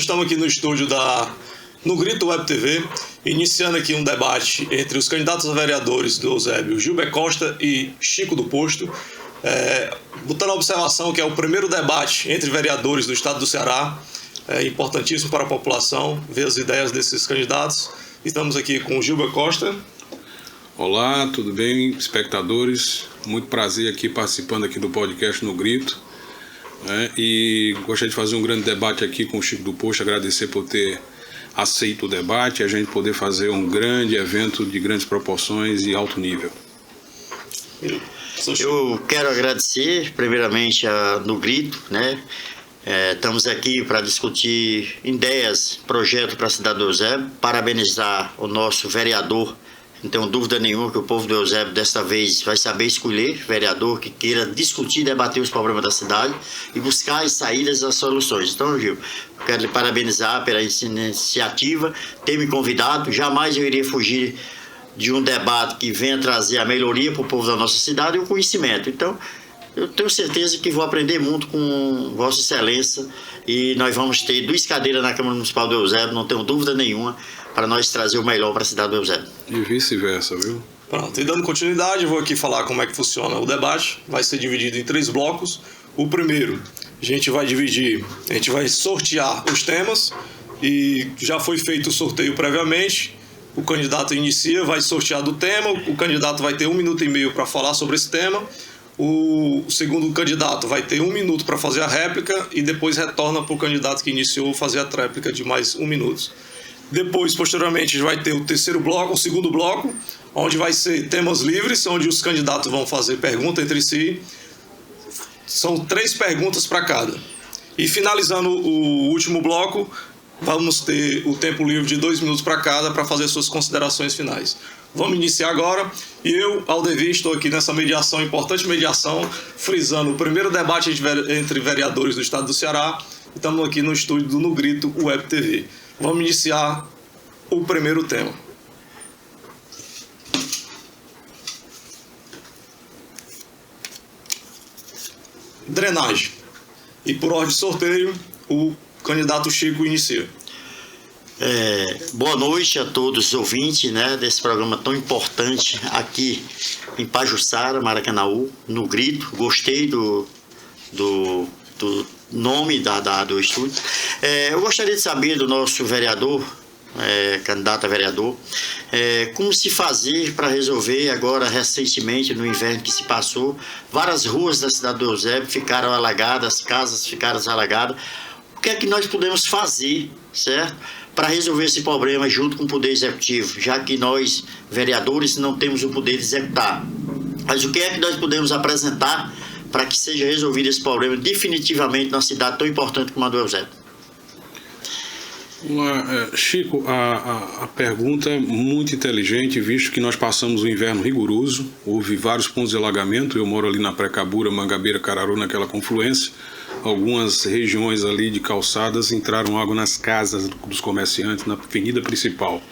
noite estamos aqui no estúdio no Grito Web TV, iniciando aqui um debate entre os candidatos a vereadores do Eusébio, Gilber Costa e Chico do Posto, botando a observação que é o primeiro debate entre vereadores do estado do Ceará, importantíssimo para a população, ver as ideias desses candidatos. Estamos aqui com o Gilber Costa. Olá, tudo bem, espectadores? Muito prazer aqui participando aqui do podcast No Grito. E gostaria de fazer um grande debate aqui com o Chico do Posto, agradecer por ter aceito o debate e a gente poder fazer um grande evento de grandes proporções e alto nível. Eu quero agradecer primeiramente No Grito, estamos aqui para discutir ideias, projetos para a cidade do Eusébio, parabenizar o nosso vereador. Não tenho dúvida nenhuma que o povo do Eusébio desta vez vai saber escolher vereador que queira discutir, debater os problemas da cidade e buscar as saídas e as soluções. Então, Gil, quero lhe parabenizar pela iniciativa, ter me convidado. Jamais eu iria fugir de um debate que venha trazer a melhoria para o povo da nossa cidade e o conhecimento. Então, eu tenho certeza que vou aprender muito com Vossa Excelência e nós vamos ter 2 cadeiras na Câmara Municipal do Eusébio, não tenho dúvida nenhuma, para nós trazer o melhor para a cidade do Eusébio. E vice-versa, viu? Pronto, e dando continuidade, eu vou aqui falar como é que funciona o debate. Vai ser dividido em 3 blocos. O primeiro, a gente vai sortear os temas e já foi feito o sorteio previamente. O candidato inicia, vai sortear do tema, o candidato vai ter 1 minuto e meio para falar sobre esse tema. O segundo candidato vai ter 1 minuto para fazer a réplica e depois retorna para o candidato que iniciou fazer a tréplica de mais 1 minuto. Depois, posteriormente, vai ter o segundo bloco, onde vai ser temas livres, onde os candidatos vão fazer pergunta entre si. São 3 perguntas para cada. E finalizando o último bloco, vamos ter o tempo livre de 2 minutos para cada para fazer suas considerações finais. Vamos iniciar agora. E eu, Aldevi, estou aqui nessa mediação, importante mediação, frisando o primeiro debate entre vereadores do estado do Ceará. Estamos aqui no estúdio do No Grito Web TV. Vamos iniciar o primeiro tema. Drenagem. E por ordem de sorteio, o candidato Chico inicia. Boa noite a todos os ouvintes desse programa tão importante aqui em Pajuçara, Maracanaú, No Grito. Gostei do nome do estúdio. Eu gostaria de saber do nosso vereador, candidato a vereador, como se fazer para resolver agora, recentemente, no inverno que se passou, várias ruas da cidade do Eusébio ficaram alagadas, casas ficaram alagadas. O que é que nós podemos fazer, certo, para resolver esse problema junto com o Poder Executivo, já que nós, vereadores, não temos o poder de executar? Mas o que é que nós podemos apresentar para que seja resolvido esse problema definitivamente numa cidade tão importante como a do Eusébio? Chico, a pergunta é muito inteligente, visto que nós passamos um inverno rigoroso, houve vários pontos de alagamento. Eu moro ali na Precabura, Mangabeira, Cararu, naquela confluência. Algumas regiões ali de calçadas entraram água nas casas dos comerciantes, na avenida principal.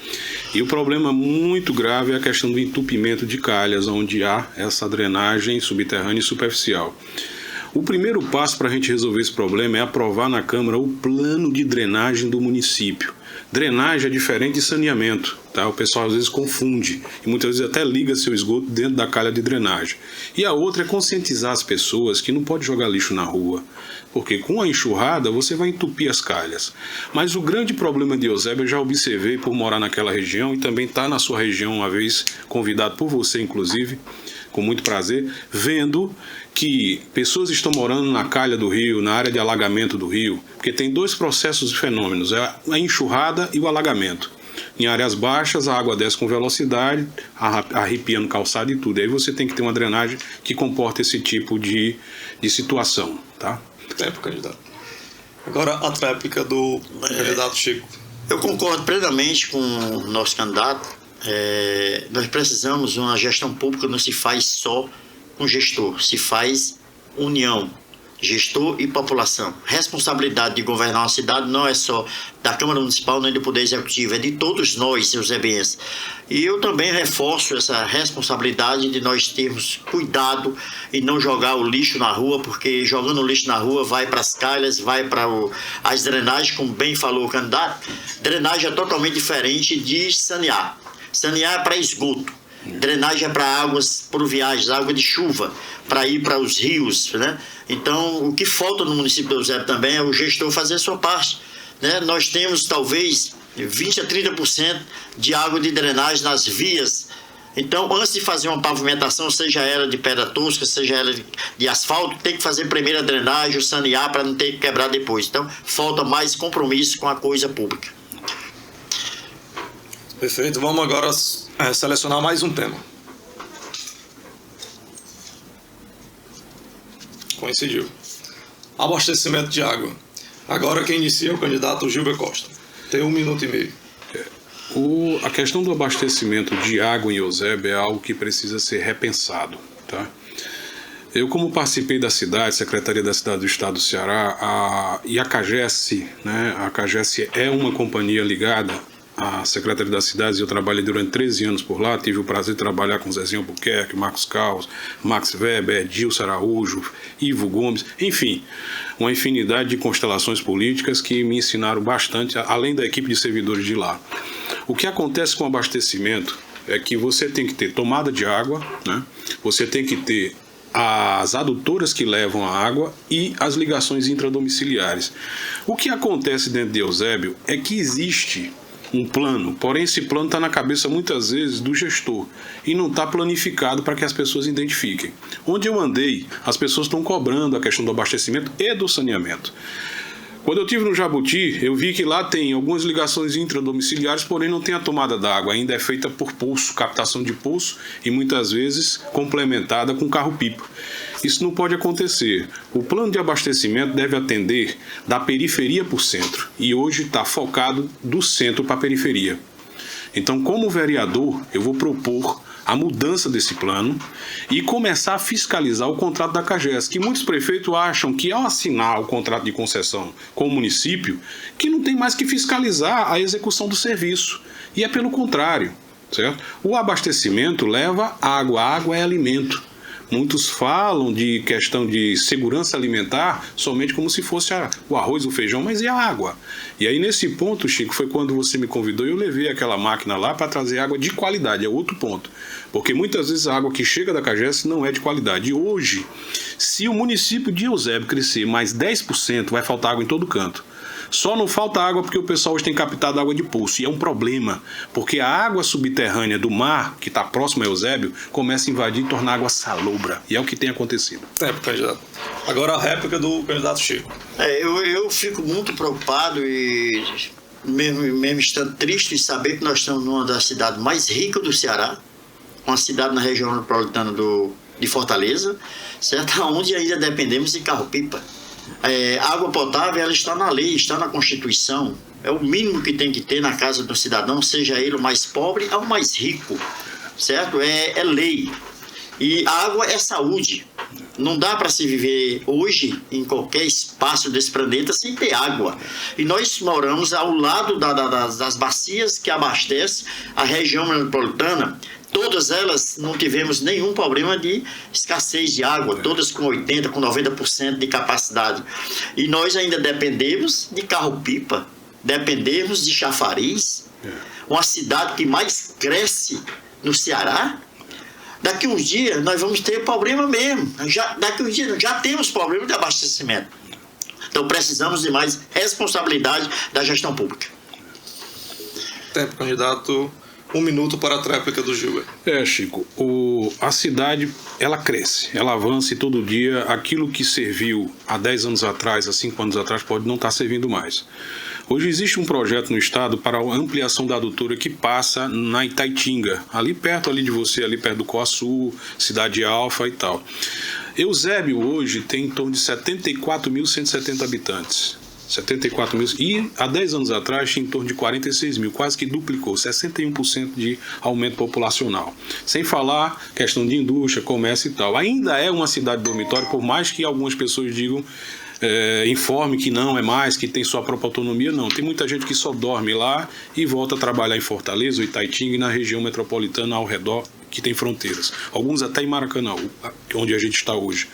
E o problema muito grave é a questão do entupimento de calhas, onde há essa drenagem subterrânea e superficial. O primeiro passo para a gente resolver esse problema é aprovar na Câmara o plano de drenagem do município. Drenagem é diferente de saneamento, tá? O pessoal às vezes confunde e muitas vezes até liga seu esgoto dentro da calha de drenagem. E a outra é conscientizar as pessoas que não pode jogar lixo na rua, porque com a enxurrada você vai entupir as calhas. Mas o grande problema de Eusébio, eu já observei por morar naquela região e também estar na sua região uma vez, convidado por você inclusive, com muito prazer, vendo que pessoas estão morando na calha do rio, na área de alagamento do rio, porque tem 2 processos de fenômenos, a enxurrada e o alagamento. Em áreas baixas, a água desce com velocidade, arrepiando calçado e tudo. E aí você tem que ter uma drenagem que comporta esse tipo de situação, tá? Tempo, candidato. Agora a tréplica do candidato Chico. Eu concordo plenamente com o nosso candidato. Nós precisamos de uma gestão pública, não se faz só com gestor, se faz união. gestor e população. Responsabilidade de governar uma cidade não é só da Câmara Municipal nem do Poder Executivo, é de todos nós, eusebienses. E eu também reforço essa responsabilidade de nós termos cuidado e não jogar o lixo na rua, porque jogando o lixo na rua vai para as calhas, vai para as drenagens, como bem falou o candidato. Drenagem é totalmente diferente de sanear. Sanear é para esgoto. Drenagem é para águas pluviais, água de chuva, para ir para os rios, né? Então, o que falta no município de Eusébio também é o gestor fazer a sua parte, né? Nós temos talvez 20 a 30% de água de drenagem nas vias. Então, antes de fazer uma pavimentação, seja ela de pedra tosca, seja ela de asfalto, tem que fazer primeiro a drenagem, o sanear, para não ter que quebrar depois. Então, falta mais compromisso com a coisa pública. Perfeito. Vamos agora selecionar mais um tema. Coincidiu. Abastecimento de água. Agora quem inicia é o candidato Gilber Costa. Tem 1 minuto e meio. A questão do abastecimento de água em Eusébio é algo que precisa ser repensado, tá? Eu, como participei da cidade, Secretaria da Cidade do Estado do Ceará, e a CAGES, né? A CAGES é uma companhia ligada à Secretaria das Cidades, e eu trabalhei durante 13 anos por lá, tive o prazer de trabalhar com Zezinho Albuquerque, Marcos Carlos, Max Weber, Edilson Araújo, Ivo Gomes, enfim, uma infinidade de constelações políticas que me ensinaram bastante, além da equipe de servidores de lá. O que acontece com o abastecimento é que você tem que ter tomada de água, né? Você tem que ter as adutoras que levam a água e as ligações intradomiciliares. O que acontece dentro de Eusébio é que existe um plano, porém esse plano está na cabeça muitas vezes do gestor e não está planificado para que as pessoas identifiquem. Onde eu andei, as pessoas estão cobrando a questão do abastecimento e do saneamento. Quando eu estive no Jabuti, eu vi que lá tem algumas ligações intradomiciliares, porém não tem a tomada d'água, ainda é feita por poço, captação de poço e muitas vezes complementada com carro-pipa. Isso não pode acontecer. O plano de abastecimento deve atender da periferia para o centro e hoje está focado do centro para a periferia. Então, como vereador, eu vou propor a mudança desse plano e começar a fiscalizar o contrato da CAGES, que muitos prefeitos acham que ao assinar o contrato de concessão com o município, que não tem mais que fiscalizar a execução do serviço. E é pelo contrário, certo? O abastecimento leva água, água é alimento. Muitos falam de questão de segurança alimentar somente como se fosse o arroz, o feijão, mas e a água? E aí nesse ponto, Chico, foi quando você me convidou e eu levei aquela máquina lá para trazer água de qualidade, é outro ponto. Porque muitas vezes a água que chega da CAGES não é de qualidade. E hoje, se o município de Eusébio crescer mais 10%, vai faltar água em todo canto. Só não falta água porque o pessoal hoje tem captado água de poço. E é um problema, porque a água subterrânea do mar, que está próximo a Eusébio, começa a invadir e tornar a água salobra. E é o que tem acontecido. Candidato. Agora a réplica do candidato Chico. Eu fico muito preocupado e mesmo estando triste de saber que nós estamos numa das cidades mais ricas do Ceará, uma cidade na região metropolitana de Fortaleza, certo? Onde ainda dependemos de carro-pipa. Água potável, ela está na lei, está na Constituição. É o mínimo que tem que ter na casa do cidadão, seja ele o mais pobre ou o mais rico, certo? É lei. E a água é saúde. Não dá para se viver hoje em qualquer espaço desse planeta sem ter água. E nós moramos ao lado das bacias que abastecem a região metropolitana. Todas elas não tivemos nenhum problema de escassez de água, todas com 80%, com 90% de capacidade. E nós ainda dependemos de carro-pipa, dependemos de chafariz, uma cidade que mais cresce no Ceará. Daqui uns dias nós vamos ter problema mesmo. Daqui uns dias já temos problema de abastecimento. Então precisamos de mais responsabilidade da gestão pública. Tempo, candidato. 1 minuto para a tréplica do Gilber. Chico, a cidade, ela cresce, ela avança e todo dia aquilo que serviu há 10 anos atrás, há 5 anos atrás, pode não estar servindo mais. Hoje existe um projeto no estado para a ampliação da adutora que passa na Itaitinga, ali perto de você, ali perto do Coaçu, Cidade Alfa e tal. Eusébio hoje tem em torno de 74.170 habitantes. 74 mil. E há 10 anos atrás tinha em torno de 46 mil, quase que duplicou, 61% de aumento populacional. Sem falar questão de indústria, comércio e tal. Ainda é uma cidade dormitório, por mais que algumas pessoas digam, informe que não é mais, que tem sua própria autonomia, não. Tem muita gente que só dorme lá e volta a trabalhar em Fortaleza, ou Itaitinga e na região metropolitana ao redor, que tem fronteiras. Alguns até em Maracanã, onde a gente está hoje.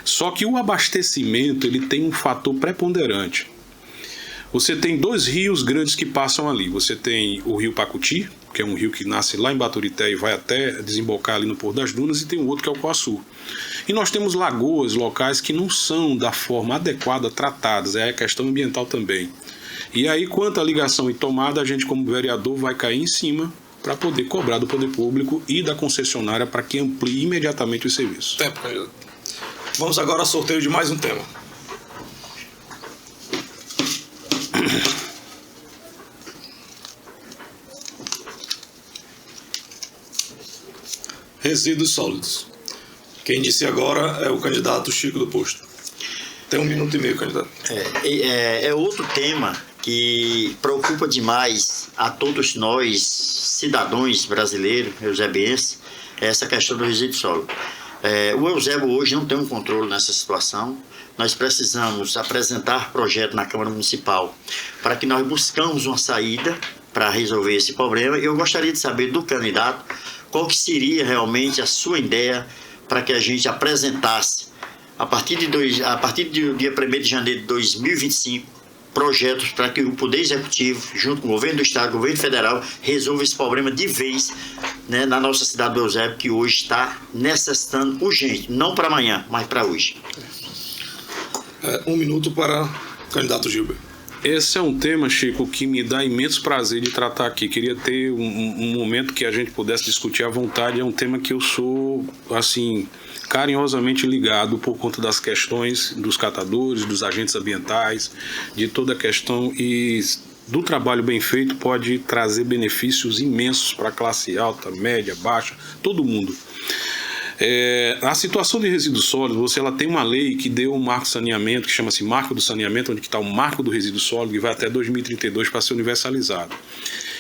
Só que o abastecimento ele tem um fator preponderante. Você tem 2 rios grandes que passam ali. Você tem o rio Pacuti, que é um rio que nasce lá em Baturité e vai até desembocar ali no Porto das Dunas, e tem um outro que é o Coaçu. E nós temos lagoas locais que não são da forma adequada tratadas, é questão ambiental também. E aí, quanto à ligação e tomada, a gente como vereador vai cair em cima para poder cobrar do poder público e da concessionária para que amplie imediatamente o serviço. Tempo, candidato. Vamos agora ao sorteio de mais um tema. Resíduos sólidos. Quem disse agora é o candidato Chico do Posto. Tem 1 minuto e meio, candidato. É outro tema que preocupa demais a todos nós, cidadãos brasileiros, eusebienses, essa questão do resíduo sólido. O Eusébio hoje não tem um controle nessa situação. Nós precisamos apresentar projeto na Câmara Municipal para que nós buscamos uma saída para resolver esse problema. Eu gostaria de saber do candidato qual que seria realmente a sua ideia para que a gente apresentasse, a partir do dia 1º de janeiro de 2025, projetos para que o Poder Executivo, junto com o Governo do Estado, o Governo Federal, resolva esse problema de vez, né, na nossa cidade do Eusébio, que hoje está necessitando urgente, não para amanhã, mas para hoje. 1 minuto para o candidato Gilberto. Esse é um tema, Chico, que me dá imenso prazer de tratar aqui. Queria ter um momento que a gente pudesse discutir à vontade. É um tema que eu sou, assim, carinhosamente ligado por conta das questões dos catadores, dos agentes ambientais, de toda a questão, e do trabalho bem feito pode trazer benefícios imensos para a classe alta, média, baixa, todo mundo. A situação de resíduos sólidos, ela tem uma lei que deu um marco de saneamento, que chama-se Marco do Saneamento, onde está o marco do resíduo sólido, e vai até 2032 para ser universalizado.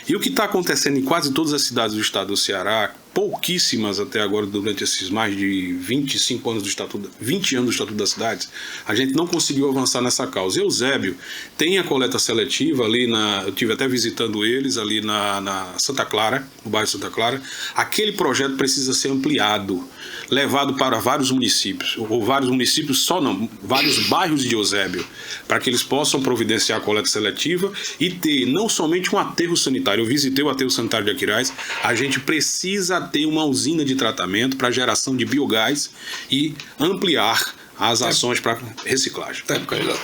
E o que está acontecendo em quase todas as cidades do estado do Ceará, pouquíssimas até agora, durante esses mais de 25 anos do Estatuto, 20 anos do Estatuto das Cidades, a gente não conseguiu avançar nessa causa. Eusébio tem a coleta seletiva ali eu estive até visitando eles ali na Santa Clara, no bairro Santa Clara. Aquele projeto precisa ser ampliado, levado para vários municípios, ou vários municípios só não, vários bairros de Eusébio, para que eles possam providenciar a coleta seletiva e ter não somente um aterro sanitário. Eu visitei o aterro sanitário de Aquiraz, a gente precisa ter uma usina de tratamento para geração de biogás e ampliar as ações para reciclagem. Tempo, candidato.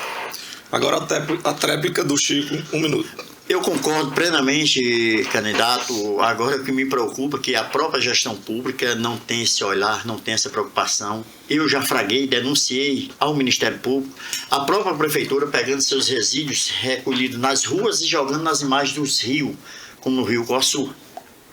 Agora a tréplica do Chico, 1 minuto. Eu concordo plenamente, candidato. Agora o que me preocupa é que a própria gestão pública não tem esse olhar, não tem essa preocupação. Eu já fraguei, denunciei ao Ministério Público, a própria prefeitura pegando seus resíduos recolhidos nas ruas e jogando nas imagens dos rios, como no Rio Coaçu.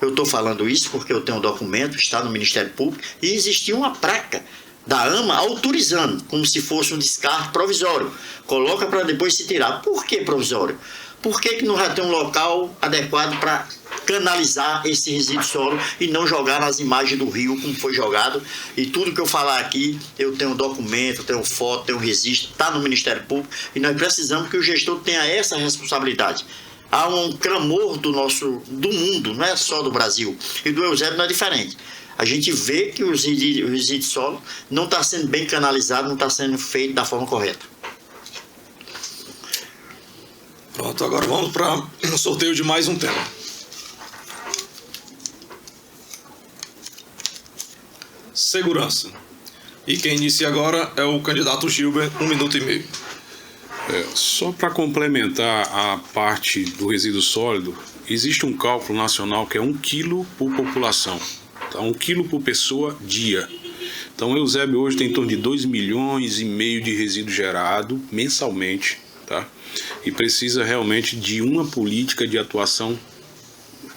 Eu estou falando isso porque eu tenho um documento, está no Ministério Público, e existia uma placa da AMA autorizando, como se fosse um descarte provisório. Coloca para depois se tirar. Por que provisório? Por que não vai ter um local adequado para canalizar esse resíduo sólido e não jogar nas imagens do rio como foi jogado? E tudo que eu falar aqui, eu tenho documento, tenho foto, tenho registro, está no Ministério Público, e nós precisamos que o gestor tenha essa responsabilidade. Há um clamor do mundo, não é só do Brasil, e do Eusébio não é diferente. A gente vê que o resíduo sólido não está sendo bem canalizado, não está sendo feito da forma correta. Pronto, agora vamos para o sorteio de mais um tema. Segurança. E quem inicia agora é o candidato Gilberto, 1 minuto e meio. Só para complementar a parte do resíduo sólido, existe um cálculo nacional que é 1 quilo por população, tá? 1 quilo por pessoa dia. Então, o Eusébio hoje tem em torno de 2,5 milhões de resíduo gerado mensalmente, tá? E precisa realmente de uma política de atuação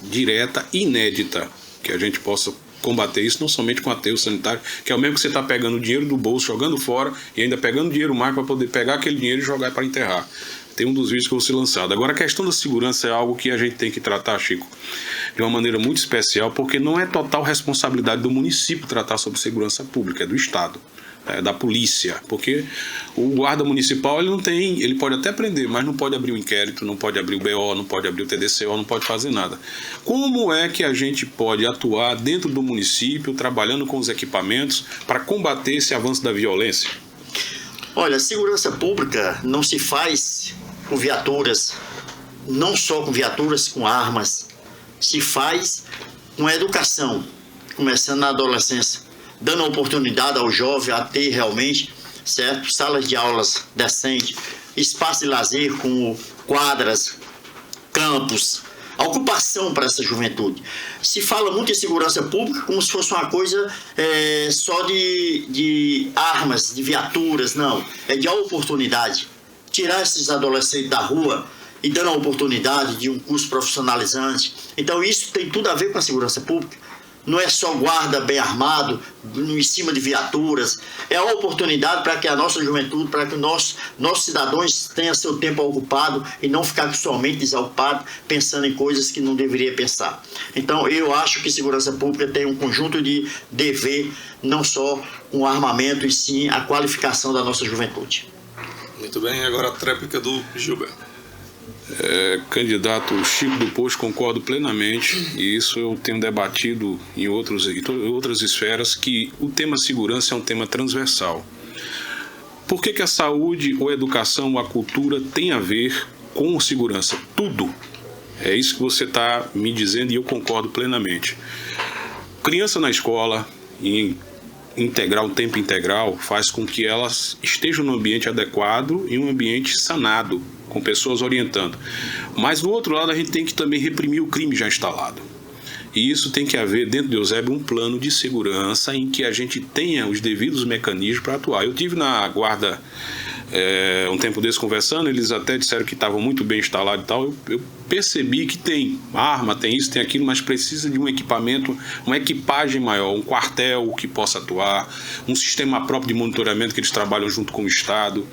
direta, inédita, que a gente possa combater isso não somente com aterro sanitário, que é o mesmo que você está pegando dinheiro do bolso, jogando fora e ainda pegando dinheiro mais para poder pegar aquele dinheiro e jogar para enterrar. Tem um dos vídeos que eu vou ser lançado. Agora, a questão da segurança é algo que a gente tem que tratar, Chico, de uma maneira muito especial, porque não é total responsabilidade do município tratar sobre segurança pública, é do Estado, da polícia, porque o guarda municipal ele pode até prender, mas não pode abrir o inquérito, não pode abrir o BO, não pode abrir o TDCO, não pode fazer nada. Como é que a gente pode atuar dentro do município, trabalhando com os equipamentos, para combater esse avanço da violência? Olha, segurança pública não se faz com viaturas, não só com viaturas, com armas, se faz com educação, começando na adolescência, dando a oportunidade ao jovem a ter realmente, certo, salas de aulas decentes, espaço de lazer com quadras, campos, a ocupação para essa juventude. Se fala muito em segurança pública como se fosse uma coisa só de armas, de viaturas, não, é de oportunidade. Tirar esses adolescentes da rua e dando a oportunidade de um curso profissionalizante. Então isso tem tudo a ver com a segurança pública. Não é só guarda bem armado, em cima de viaturas. É a oportunidade para que a nossa juventude, para que nossos cidadãos tenham seu tempo ocupado e não ficar somente desocupado, pensando em coisas que não deveria pensar. Então, eu acho que segurança pública tem um conjunto de dever, não só com armamento, e sim a qualificação da nossa juventude. Muito bem, agora a tréplica do Gilberto. Candidato Chico do Posto, concordo plenamente, e isso eu tenho debatido em outras esferas, que o tema segurança é um tema transversal. Por que a saúde, ou a educação, ou a cultura tem a ver com segurança? Tudo. É isso que você está me dizendo e eu concordo plenamente. Criança na escola, em tempo integral, faz com que elas estejam no ambiente adequado e um ambiente sanado, com pessoas orientando. Mas, do outro lado, a gente tem que também reprimir o crime já instalado. E isso tem que haver, dentro do Eusébio, um plano de segurança em que a gente tenha os devidos mecanismos para atuar. Eu tive na guarda um tempo desse conversando, eles até disseram que estavam muito bem instalados e tal. Eu percebi que tem arma, tem isso, tem aquilo, mas precisa de um equipamento, uma equipagem maior, um quartel que possa atuar, um sistema próprio de monitoramento que eles trabalham junto com o Estado.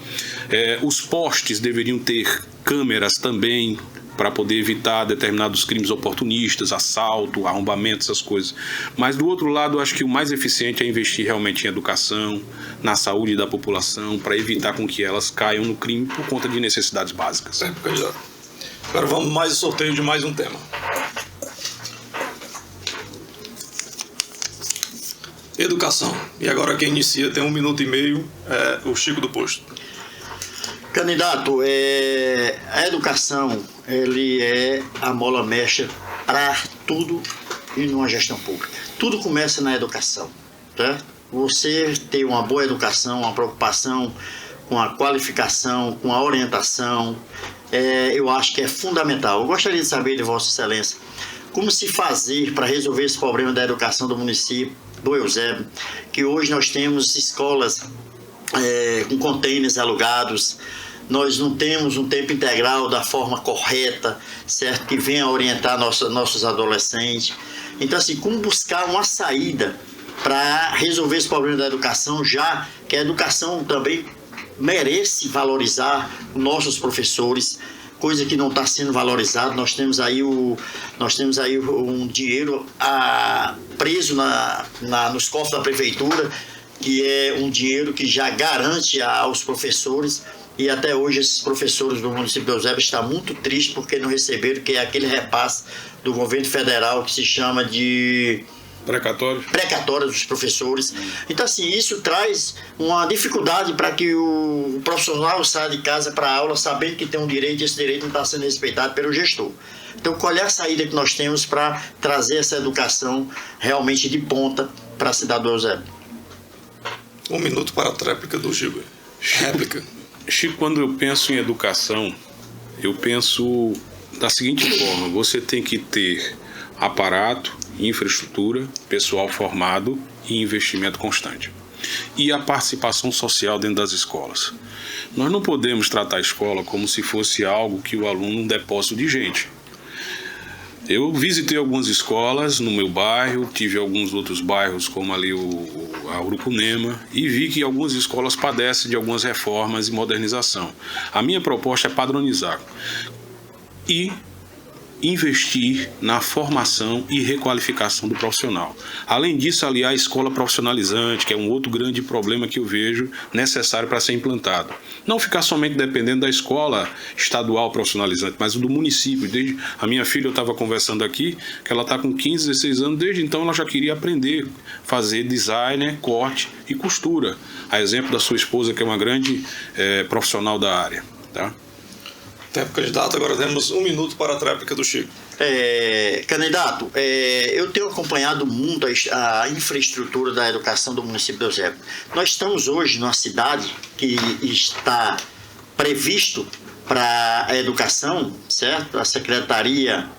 Os postes deveriam ter câmeras também, para poder evitar determinados crimes oportunistas, assalto, arrombamento, essas coisas. Mas, do outro lado, eu acho que o mais eficiente é investir realmente em educação, na saúde da população, para evitar com que elas caiam no crime por conta de necessidades básicas. Candidato. Agora vamos mais ao sorteio de mais um tema. Educação. E agora quem inicia tem 1 minuto e meio, o Chico do Posto. Candidato, a educação, ele é a mola mexa para tudo e numa gestão pública. Tudo começa na educação, tá? Você ter uma boa educação, uma preocupação com a qualificação, com a orientação, eu acho que é fundamental. Eu gostaria de saber de Vossa Excelência como se fazer para resolver esse problema da educação do município do Eusébio, que hoje nós temos escolas com containers alugados, nós não temos um tempo integral da forma correta, certo? Que venha orientar nossos adolescentes. Então, assim, como buscar uma saída para resolver esse problema da educação, já que a educação também merece valorizar nossos professores, coisa que não está sendo valorizada. Nós temos aí um dinheiro preso nos cofres da prefeitura, que é um dinheiro que já garante aos professores, e até hoje esses professores do município de Eusébio estão muito tristes porque não receberam, que é aquele repasse do governo federal que se chama de precatórios dos professores. Então, assim, isso traz uma dificuldade para que o profissional saia de casa para a aula sabendo que tem um direito e esse direito não está sendo respeitado pelo gestor. Então, qual é a saída que nós temos para trazer essa educação realmente de ponta para a cidade do Eusébio? 1 minuto para a tréplica do Gilberto. Réplica. Chico, quando eu penso em educação, eu penso da seguinte forma: você tem que ter aparato, infraestrutura, pessoal formado e investimento constante. E a participação social dentro das escolas. Nós não podemos tratar a escola como se fosse algo que o aluno um depósito de gente. Eu visitei algumas escolas no meu bairro, tive alguns outros bairros, como ali a Urucunema, e vi que algumas escolas padecem de algumas reformas e modernização. A minha proposta é padronizar e investir na formação e requalificação do profissional. Além disso, aliar a escola profissionalizante, que é um outro grande problema que eu vejo necessário para ser implantado. Não ficar somente dependendo da escola estadual profissionalizante, mas do município. Desde a minha filha, eu estava conversando aqui, que ela está com 15, 16 anos, desde então ela já queria aprender a fazer design, corte e costura. A exemplo da sua esposa, que é uma grande profissional da área. Tá? Tempo, candidato. Agora temos 1 minuto para a tréplica do Chico. Candidato, eu tenho acompanhado muito a infraestrutura da educação do município de Eusébio. Nós estamos hoje numa cidade que está previsto para a educação, certo? A Secretaria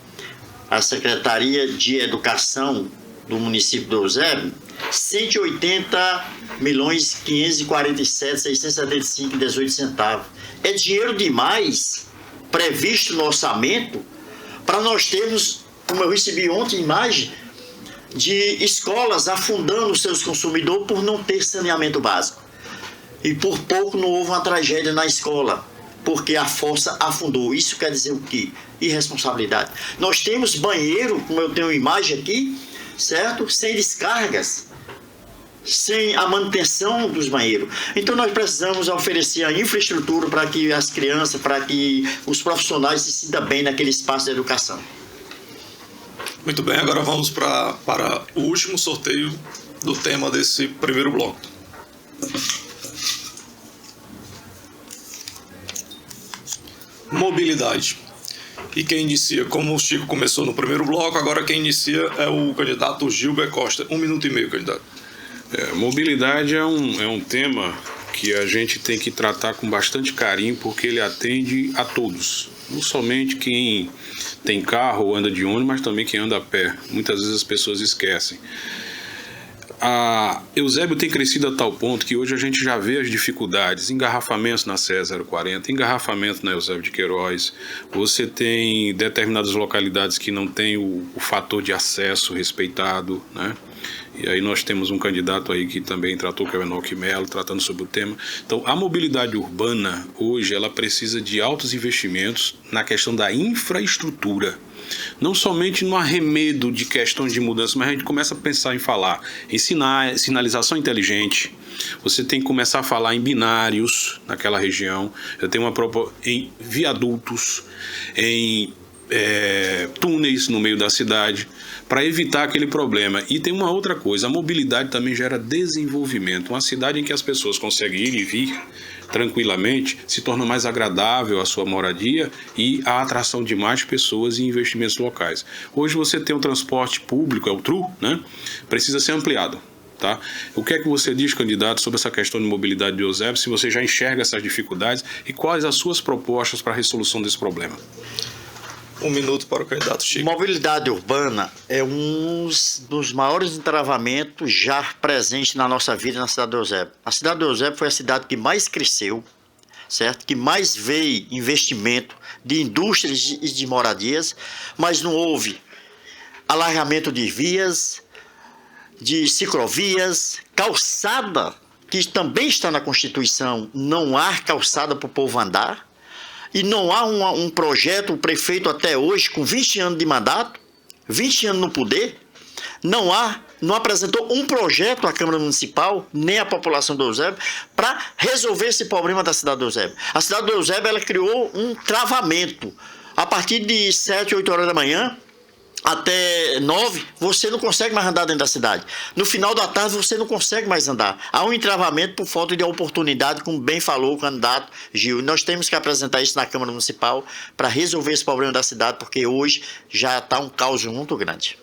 de Educação do município de Eusébio, 180.547.675,18. É dinheiro demais previsto no orçamento para nós termos, como eu recebi ontem, imagem de escolas afundando seus consumidores por não ter saneamento básico. E por pouco não houve uma tragédia na escola, porque a fossa afundou. Isso quer dizer o quê? Irresponsabilidade. Nós temos banheiro, como eu tenho imagem aqui, certo? Sem descargas, sem a manutenção dos banheiros. Então nós precisamos oferecer a infraestrutura para que as crianças, para que os profissionais se sintam bem naquele espaço de educação. Muito bem, agora vamos para o último sorteio do tema desse primeiro bloco. Mobilidade. E quem inicia, como o Chico começou no primeiro bloco, agora quem inicia é o candidato Gilber Costa. 1 minuto e meio, candidato. Mobilidade é um tema que a gente tem que tratar com bastante carinho, porque ele atende a todos. Não somente quem tem carro ou anda de ônibus, mas também quem anda a pé. Muitas vezes as pessoas esquecem. A Eusébio tem crescido a tal ponto que hoje a gente já vê as dificuldades, engarrafamentos na CE 040, engarrafamento na Eusébio de Queiroz. Você tem determinadas localidades que não tem o fator de acesso respeitado, né? E aí nós temos um candidato aí que também tratou, que é o Enoque Melo, tratando sobre o tema. Então, a mobilidade urbana, hoje, ela precisa de altos investimentos na questão da infraestrutura. Não somente no arremedo de questões de mudança, mas a gente começa a pensar em falar em sinalização inteligente. Você tem que começar a falar em binários naquela região. Eu tenho uma proposta em viadutos, em túneis no meio da cidade, para evitar aquele problema. E tem uma outra coisa, a mobilidade também gera desenvolvimento. Uma cidade em que as pessoas conseguem ir e vir tranquilamente se torna mais agradável a sua moradia e a atração de mais pessoas e investimentos locais. Hoje você tem um transporte público, é o TRU, né? Precisa ser ampliado. Tá? O que é que você diz, candidato, sobre essa questão de mobilidade de Eusébio, se você já enxerga essas dificuldades e quais as suas propostas para a resolução desse problema? 1 minuto para o candidato Chico. Mobilidade urbana é um dos maiores entravamentos já presentes na nossa vida na cidade de Eusébio. A cidade de Eusébio foi a cidade que mais cresceu, certo? Que mais veio investimento de indústrias e de moradias, mas não houve alargamento de vias, de ciclovias, calçada, que também está na Constituição, não há calçada para o povo andar. E não há um projeto, o prefeito até hoje, com 20 anos de mandato, 20 anos no poder, não apresentou um projeto à Câmara Municipal, nem à população do Eusébio, para resolver esse problema da cidade do Eusébio. A cidade do Eusébio, ela criou um travamento. A partir de 7, 8 horas da manhã, até 9, você não consegue mais andar dentro da cidade. No final da tarde, você não consegue mais andar. Há um entravamento por falta de oportunidade, como bem falou o candidato Gil. E nós temos que apresentar isso na Câmara Municipal para resolver esse problema da cidade, porque hoje já está um caos muito grande.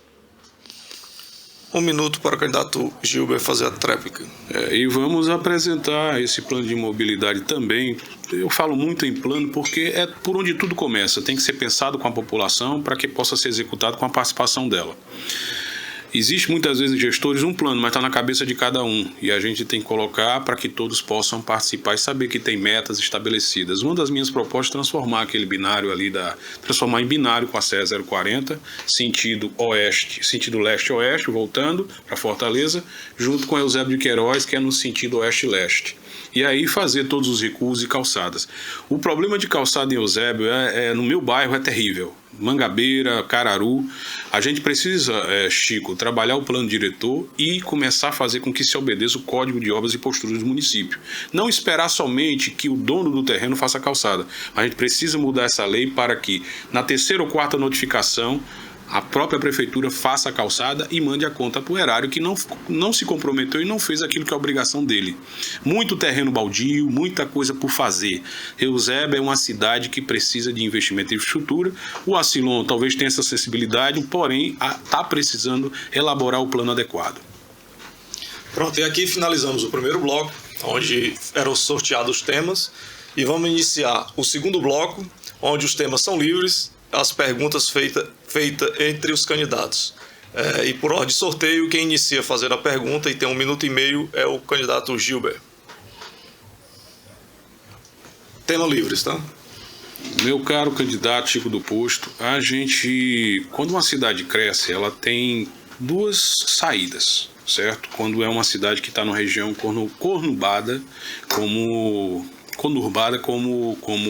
1 minuto para o candidato Gilber fazer a tréplica. E vamos apresentar esse plano de mobilidade também. Eu falo muito em plano porque é por onde tudo começa. Tem que ser pensado com a população para que possa ser executado com a participação dela. Existe muitas vezes em gestores um plano, mas está na cabeça de cada um. E a gente tem que colocar para que todos possam participar e saber que tem metas estabelecidas. Uma das minhas propostas é transformar aquele binário ali, transformar em binário com a CE 040, sentido oeste, sentido leste-oeste, voltando para Fortaleza, junto com a Eusébio de Queiroz, que é no sentido oeste-leste. E aí fazer todos os recuos e calçadas. O problema de calçada em Eusébio no meu bairro é terrível. Mangabeira, Cararu. A gente precisa, Chico, trabalhar o plano diretor e começar a fazer com que se obedeça o Código de Obras e Posturas do município. Não esperar somente que o dono do terreno faça a calçada. A gente precisa mudar essa lei para que, na terceira ou quarta notificação, a própria prefeitura faça a calçada e mande a conta para o erário que não se comprometeu e não fez aquilo que é a obrigação dele. Muito terreno baldio, muita coisa por fazer. Eusébio é uma cidade que precisa de investimento em infraestrutura. O Acilon talvez tenha essa acessibilidade, porém está precisando elaborar o plano adequado. Pronto, e aqui finalizamos o primeiro bloco, onde eram sorteados os temas, e vamos iniciar o segundo bloco, onde os temas são livres, as perguntas feitas entre os candidatos. E por ordem de sorteio, quem inicia fazendo a pergunta e tem 1 minuto e meio é o candidato Gilber. Tema livres, tá? Meu caro candidato Chico do Posto, quando uma cidade cresce, ela tem 2 saídas, certo? Quando é uma cidade que está numa região conurbada, como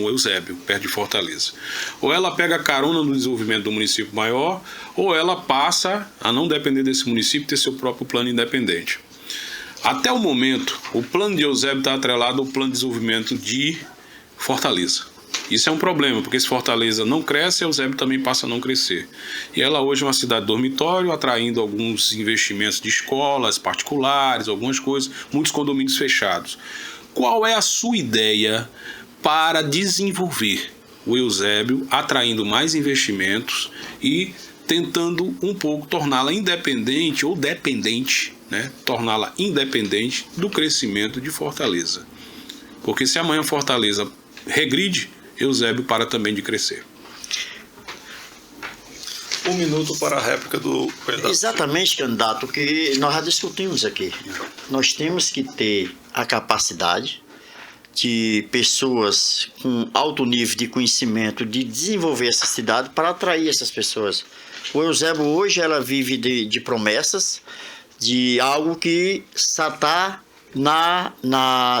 Eusébio, perto de Fortaleza. Ou ela pega carona no desenvolvimento do município maior, ou ela passa a não depender desse município e ter seu próprio plano independente. Até o momento, o plano de Eusébio está atrelado ao plano de desenvolvimento de Fortaleza. Isso é um problema, porque se Fortaleza não cresce, Eusébio também passa a não crescer. E ela hoje é uma cidade dormitório, atraindo alguns investimentos de escolas particulares, algumas coisas, muitos condomínios fechados. Qual é a sua ideia para desenvolver o Eusébio, atraindo mais investimentos e tentando um pouco torná-la independente ou dependente, né? Torná-la independente do crescimento de Fortaleza? Porque se amanhã Fortaleza regride, Eusébio para também de crescer. 1 minuto para a réplica do candidato. Exatamente, candidato, o que nós já discutimos aqui. Nós temos que ter a capacidade de pessoas com alto nível de conhecimento de desenvolver essa cidade para atrair essas pessoas. O Eusébio hoje ela vive de promessas, de algo que só está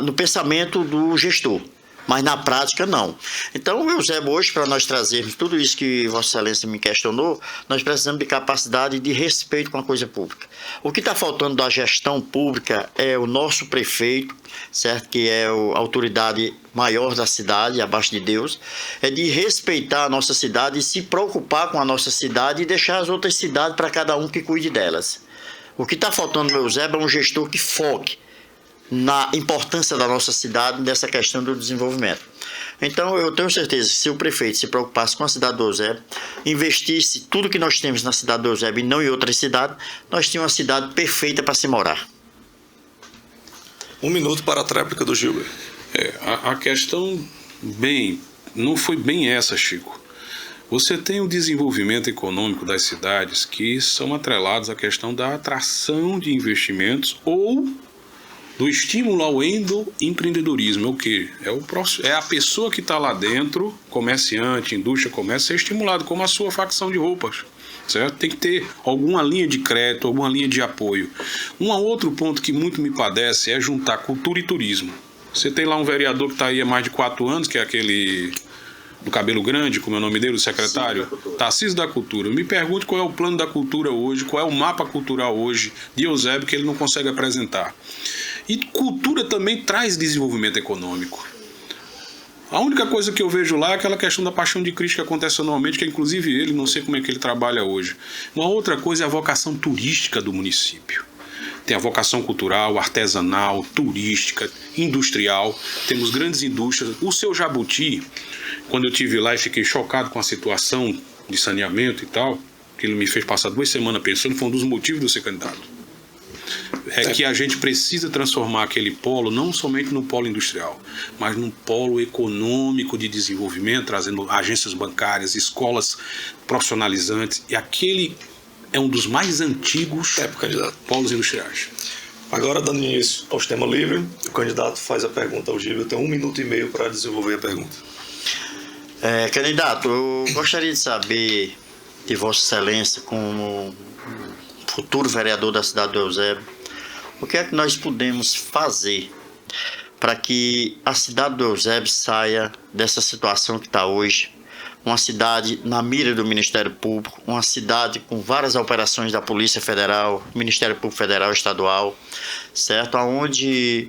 no pensamento do gestor, mas na prática não. Então o Eusébio hoje, para nós trazermos tudo isso que Vossa Excelência me questionou, nós precisamos de capacidade de respeito com a coisa pública. O que está faltando da gestão pública é o nosso prefeito, certo? Que é a autoridade maior da cidade, abaixo de Deus, é de respeitar a nossa cidade e se preocupar com a nossa cidade e deixar as outras cidades para cada um que cuide delas. O que está faltando no Eusébio é um gestor que foque na importância da nossa cidade nessa questão do desenvolvimento. Então eu tenho certeza que se o prefeito se preocupasse com a cidade do Eusébio, investisse tudo que nós temos na cidade do Eusébio e não em outras cidades, nós tínhamos uma cidade perfeita para se morar. 1 minuto para a réplica do Gilber. A questão não foi bem essa, Chico. Você tem o desenvolvimento econômico das cidades que são atrelados à questão da atração de investimentos ou do estímulo ao empreendedorismo. É o quê? É a pessoa que está lá dentro, comerciante, indústria, comércio, ser estimulado, como a sua facção de roupas, certo? Tem que ter alguma linha de crédito, alguma linha de apoio. Um outro ponto que muito me padece é juntar cultura e turismo. Você tem lá um vereador que está aí há mais de 4 anos, que é aquele do cabelo grande, como é o nome dele, o secretário, Tarcísio da Cultura. Me pergunte qual é o plano da cultura hoje, qual é o mapa cultural hoje de Eusébio que ele não consegue apresentar. E cultura também traz desenvolvimento econômico. A única coisa que eu vejo lá é aquela questão da Paixão de Cristo que acontece anualmente, que é inclusive ele, não sei como é que ele trabalha hoje. Uma outra coisa é a vocação turística do município. Tem a vocação cultural, artesanal, turística, industrial. Temos grandes indústrias. O seu Jabuti, quando eu estive lá e fiquei chocado com a situação de saneamento e tal, que ele me fez passar 2 semanas pensando, foi um dos motivos de eu ser candidato. É que a gente precisa transformar aquele polo não somente no polo industrial, mas num polo econômico de desenvolvimento, trazendo agências bancárias, escolas profissionalizantes, e é um dos mais antigos candidato. polos industriais. Agora, dando início ao tema livre, o candidato faz a pergunta ao Gilber. Tem 1 minuto e meio para desenvolver a pergunta. Candidato, eu gostaria de saber de Vossa Excelência, como futuro vereador da cidade do Eusébio, o que é que nós podemos fazer para que a cidade do Eusébio saia dessa situação que está hoje, uma cidade na mira do Ministério Público, uma cidade com várias operações da Polícia Federal, Ministério Público Federal, Estadual, certo? Onde,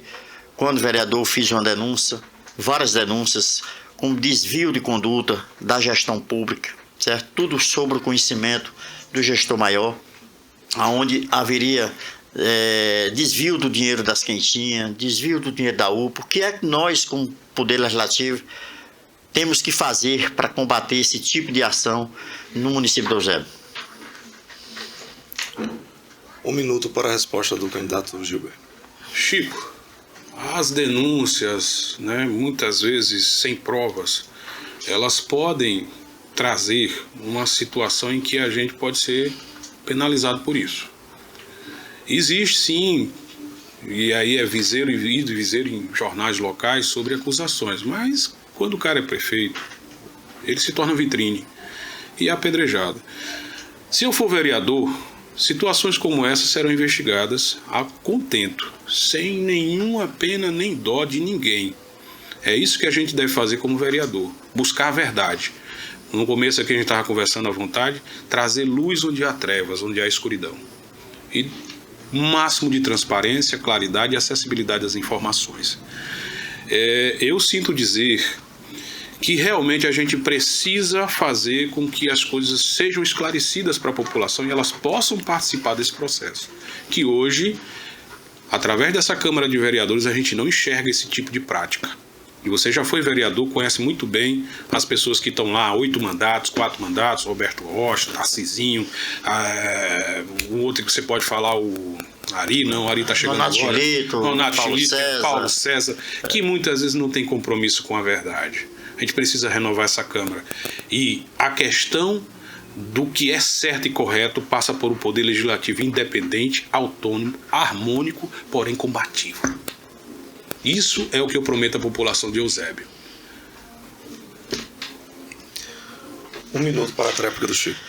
quando o vereador fiz uma denúncia, várias denúncias, com desvio de conduta da gestão pública, certo? Tudo sobre o conhecimento do gestor maior, onde haveria desvio do dinheiro das quentinhas, desvio do dinheiro da UPA. O que é que nós, como Poder Legislativo, temos que fazer para combater esse tipo de ação no município de Eusébio? 1 minuto para a resposta do candidato Gilber. Chico, as denúncias, né, muitas vezes sem provas, elas podem trazer uma situação em que a gente pode ser penalizado por isso. Existe sim, e aí é viseiro em jornais locais sobre acusações, mas quando o cara é prefeito, ele se torna vitrine e é apedrejado. Se eu for vereador, situações como essa serão investigadas a contento, sem nenhuma pena nem dó de ninguém. É isso que a gente deve fazer como vereador, buscar a verdade. No começo aqui a gente estava conversando à vontade, trazer luz onde há trevas, onde há escuridão. E máximo de transparência, claridade e acessibilidade às informações. Eu sinto dizer que realmente a gente precisa fazer com que as coisas sejam esclarecidas para a população e elas possam participar desse processo. Que hoje, através dessa Câmara de Vereadores, a gente não enxerga esse tipo de prática. E você já foi vereador, conhece muito bem as pessoas que estão lá, 8 mandatos, 4 mandatos, Roberto Rocha, Tarcisinho, o outro que você pode falar, o Ari está chegando Nonato agora. Chilito, Nonato Paulo Chilito, César. Paulo César, que muitas vezes não tem compromisso com a verdade. A gente precisa renovar essa Câmara. E a questão do que é certo e correto passa por um poder legislativo independente, autônomo, harmônico, porém combativo. Isso é o que eu prometo à população de Eusébio. 1 minuto para a tréplica do Chico.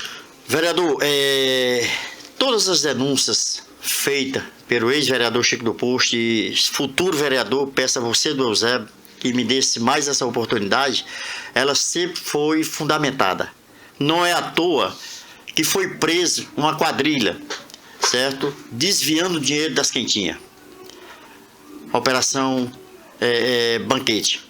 Vereador, todas as denúncias feitas pelo ex-vereador Chico do Posto e futuro vereador, peço a você do Eusébio que me desse mais essa oportunidade, ela sempre foi fundamentada. Não é à toa que foi preso uma quadrilha, certo? Desviando o dinheiro das quentinhas. Operação Banquete.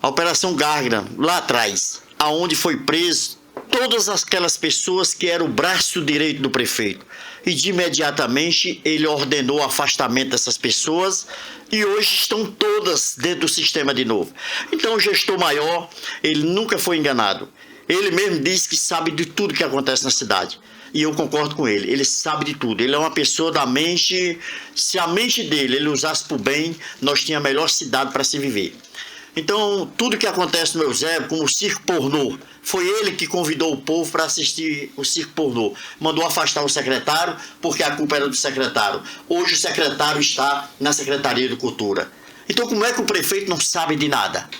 A Operação Gárgara, lá atrás, aonde foi preso todas aquelas pessoas que eram o braço direito do prefeito. E de imediatamente ele ordenou o afastamento dessas pessoas e hoje estão todas dentro do sistema de novo. Então o gestor maior, ele nunca foi enganado. Ele mesmo diz que sabe de tudo que acontece na cidade. E eu concordo com ele, ele sabe de tudo. Ele é uma pessoa da mente, se a mente dele ele usasse para o bem, nós tínhamos a melhor cidade para se viver. Então, tudo que acontece no Eusébio, como o circo pornô, foi ele que convidou o povo para assistir o circo pornô. Mandou afastar o secretário, porque a culpa era do secretário. Hoje o secretário está na Secretaria de Cultura. Então, como é que o prefeito não sabe de nada?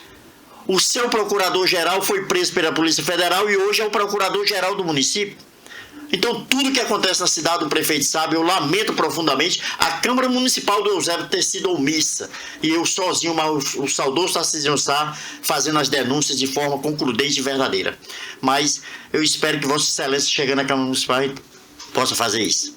O seu procurador-geral foi preso pela Polícia Federal e hoje é o procurador-geral do município. Então, tudo que acontece na cidade, o prefeito sabe. Eu lamento profundamente a Câmara Municipal do Eusébio ter sido omissa. E eu sozinho, mas o saudoso Tarcisinho Sá, fazendo as denúncias de forma concludente e verdadeira. Mas eu espero que Vossa Excelência, chegando à Câmara Municipal, possa fazer isso.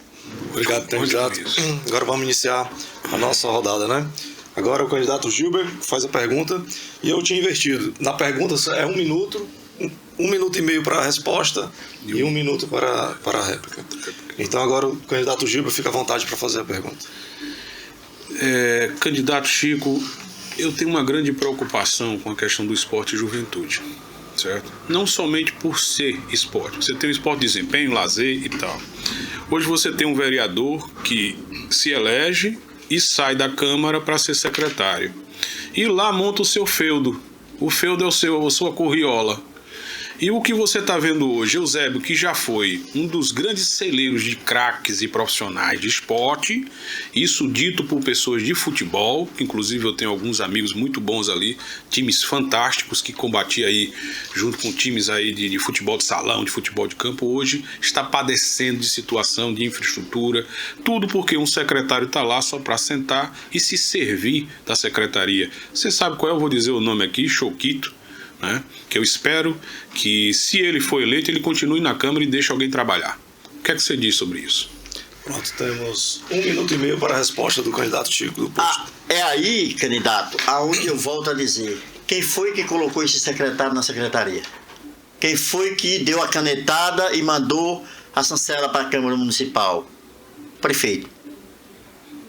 Obrigado, candidato. Agora vamos iniciar a nossa rodada, né? Agora o candidato Gilber faz a pergunta e eu tinha invertido. Na pergunta é 1 minuto, 1 minuto e meio para a resposta e 1 minuto para a réplica. Então agora o candidato Gilber fica à vontade para fazer a pergunta. Candidato Chico, eu tenho uma grande preocupação com a questão do esporte e juventude, certo? Não somente por ser esporte. Você tem o esporte de desempenho, lazer e tal. Hoje você tem um vereador que se elege e sai da Câmara para ser secretário. E lá monta o seu feudo. O feudo é a sua corriola. E o que você está vendo hoje, Eusébio, que já foi um dos grandes celeiros de craques e profissionais de esporte, isso dito por pessoas de futebol, que inclusive eu tenho alguns amigos muito bons ali, times fantásticos que combatiam aí junto com times aí de futebol de salão, de futebol de campo, hoje está padecendo de situação de infraestrutura, tudo porque um secretário está lá só para sentar e se servir da secretaria. Você sabe qual é? Eu vou dizer o nome aqui, Choquito, né? Que eu espero que, se ele for eleito, ele continue na Câmara e deixe alguém trabalhar. O que é que você diz sobre isso? Pronto, temos 1 minuto e meio para a resposta do candidato Chico do posto. É aí, candidato, aonde eu volto a dizer, quem foi que colocou esse secretário na secretaria? Quem foi que deu a canetada e mandou a chancela para a Câmara Municipal? Prefeito.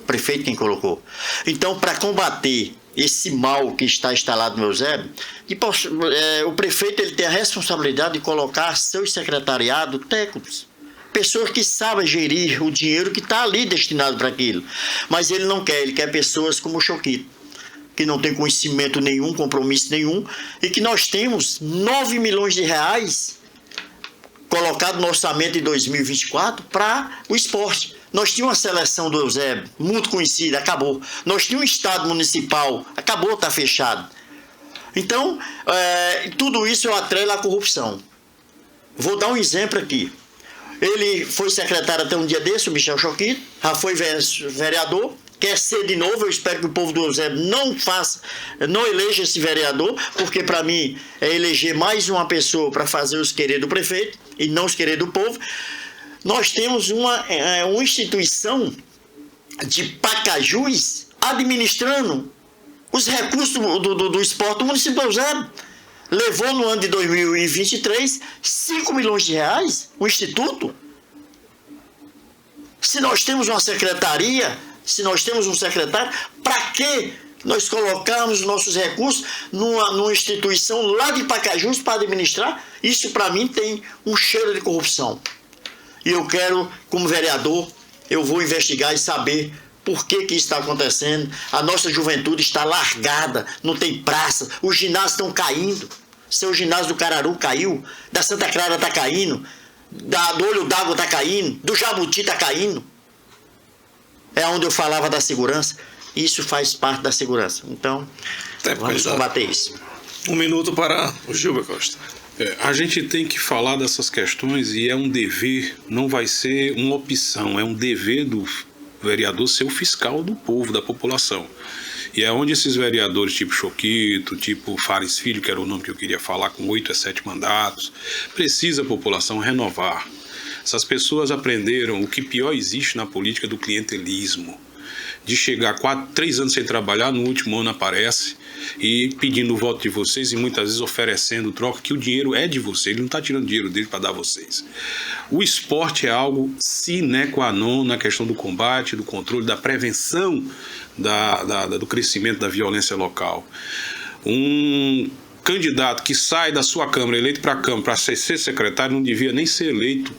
Prefeito quem colocou. Então, para combater esse mal que está instalado no Eusébio, o prefeito ele tem a responsabilidade de colocar seus secretariados técnicos, pessoas que sabem gerir o dinheiro que está ali destinado para aquilo. Mas ele não quer, ele quer pessoas como o Choquito, que não tem conhecimento nenhum, compromisso nenhum, e que nós temos 9 milhões de reais colocado no orçamento de 2024 para o esporte. Nós tínhamos uma seleção do Eusébio, muito conhecida, acabou. Nós tínhamos um estado municipal, acabou, está fechado. Então, tudo isso eu atrelo à corrupção. Vou dar um exemplo aqui. Ele foi secretário até um dia desse, o Michel Choquito, já foi vereador, quer ser de novo. Eu espero que o povo do Eusébio não eleja esse vereador, porque para mim é eleger mais uma pessoa para fazer os querer do prefeito e não os querer do povo. Nós temos uma instituição de Pacajus administrando os recursos do esporte do município do Eusébio. Levou no ano de 2023 5 milhões de reais, o instituto. Se nós temos uma secretaria, se nós temos um secretário, para que nós colocarmos nossos recursos numa instituição lá de Pacajus para administrar? Isso para mim tem um cheiro de corrupção. E eu quero, como vereador, eu vou investigar e saber por que isso está acontecendo. A nossa juventude está largada, não tem praça, os ginásios estão caindo. Seu ginásio do Cararu caiu, da Santa Clara está caindo, do Olho d'Água está caindo, do Jabuti está caindo. É onde eu falava da segurança. Isso faz parte da segurança. Então, vamos combater isso. 1 minuto para o Gilber Costa. A gente tem que falar dessas questões e é um dever, não vai ser uma opção, é um dever do vereador ser o fiscal do povo, da população. E é onde esses vereadores tipo Choquito, tipo Fares Filho, que era o nome que eu queria falar, com 8 a 7 mandatos, precisa a população renovar. Essas pessoas aprenderam o que pior existe na política do clientelismo. De chegar 3 anos sem trabalhar, no último ano aparece e pedindo o voto de vocês e muitas vezes oferecendo troca, que o dinheiro é de vocês, ele não está tirando dinheiro dele para dar a vocês. O esporte é algo sine qua non na questão do combate, do controle, da prevenção do crescimento da violência local. Um candidato que sai da sua Câmara, eleito para a Câmara, para ser secretário, não devia nem ser eleito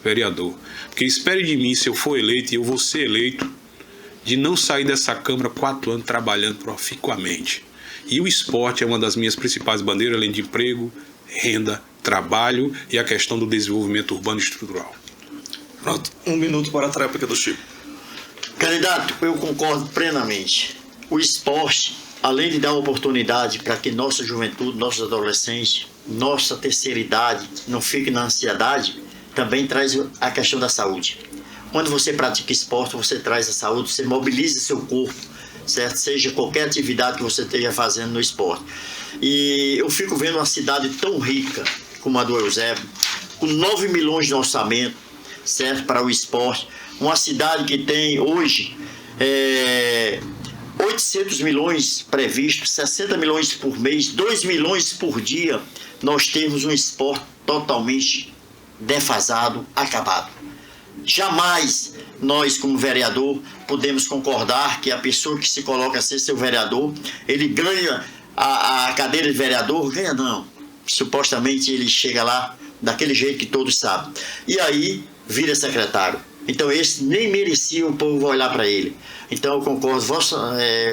vereador. Porque espere de mim, se eu for eleito e eu vou ser eleito, de não sair dessa Câmara 4 anos trabalhando proficuamente. E o esporte é uma das minhas principais bandeiras, além de emprego, renda, trabalho e a questão do desenvolvimento urbano e estrutural. Pronto, 1 minuto para a tréplica do Chico. Candidato, eu concordo plenamente. O esporte, além de dar oportunidade para que nossa juventude, nossos adolescentes, nossa terceira idade não fique na ansiedade, também traz a questão da saúde. Quando você pratica esporte, você traz a saúde, você mobiliza seu corpo, certo? Seja qualquer atividade que você esteja fazendo no esporte. E eu fico vendo uma cidade tão rica como a do Eusébio, com 9 milhões de orçamento, certo? Para o esporte. Uma cidade que tem hoje 800 milhões previstos, 60 milhões por mês, 2 milhões por dia. Nós temos um esporte totalmente defasado, acabado. Jamais nós, como vereador, podemos concordar que a pessoa que se coloca a ser seu vereador, ele ganha a cadeira de vereador, ganha não. Supostamente ele chega lá daquele jeito que todos sabem. E aí vira secretário. Então esse nem merecia o povo olhar para ele. Então eu concordo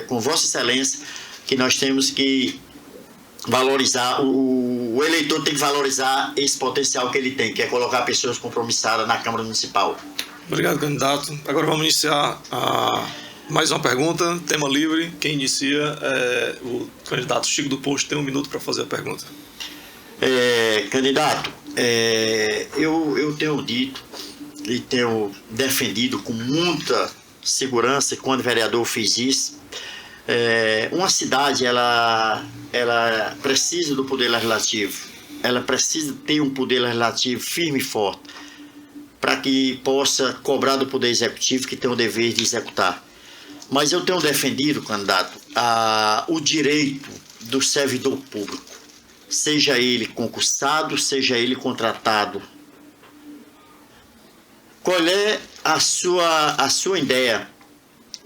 com Vossa Excelência que nós temos que valorizar, o eleitor tem que valorizar esse potencial que ele tem, que é colocar pessoas compromissadas na Câmara Municipal. Obrigado, candidato. Agora vamos iniciar mais uma pergunta, tema livre. Quem inicia é o candidato Chico do Posto. Tem 1 minuto para fazer a pergunta. Candidato, eu tenho dito e tenho defendido com muita segurança, e quando vereador fiz isso, uma cidade ela precisa do poder legislativo, ela precisa ter um poder legislativo firme e forte para que possa cobrar do poder executivo, que tem o dever de executar. Mas eu tenho defendido, candidato, o direito do servidor público, seja ele concursado, seja ele contratado. Qual é a sua ideia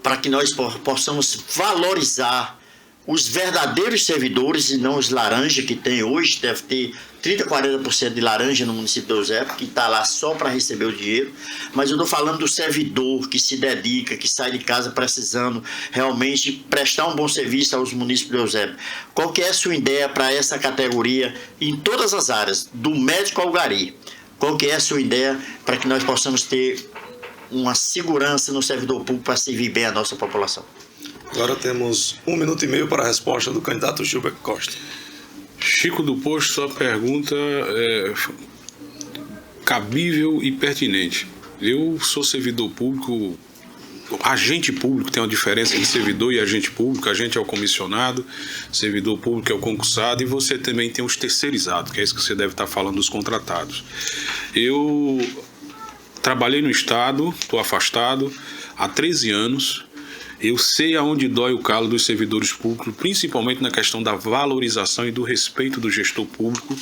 para que nós possamos valorizar os verdadeiros servidores e não os laranjas que tem hoje? Deve ter 30%, 40% de laranja no município de Eusébio, que está lá só para receber o dinheiro. Mas eu estou falando do servidor que se dedica, que sai de casa precisando realmente prestar um bom serviço aos municípios de Eusébio. Qual que é a sua ideia para essa categoria em todas as áreas, do médico ao gari? Qual que é a sua ideia para que nós possamos ter uma segurança no servidor público para servir bem a nossa população? Agora temos 1 minuto e meio para a resposta do candidato Gilberto Costa. Chico do Posto, sua pergunta é cabível e pertinente. Eu sou servidor público, agente público, tem uma diferença entre servidor e agente público. Agente é o comissionado, servidor público é o concursado, e você também tem os terceirizados, que é isso que você deve estar falando, dos contratados. Eu trabalhei no Estado, estou afastado há 13 anos. Eu sei aonde dói o calo dos servidores públicos, principalmente na questão da valorização e do respeito do gestor público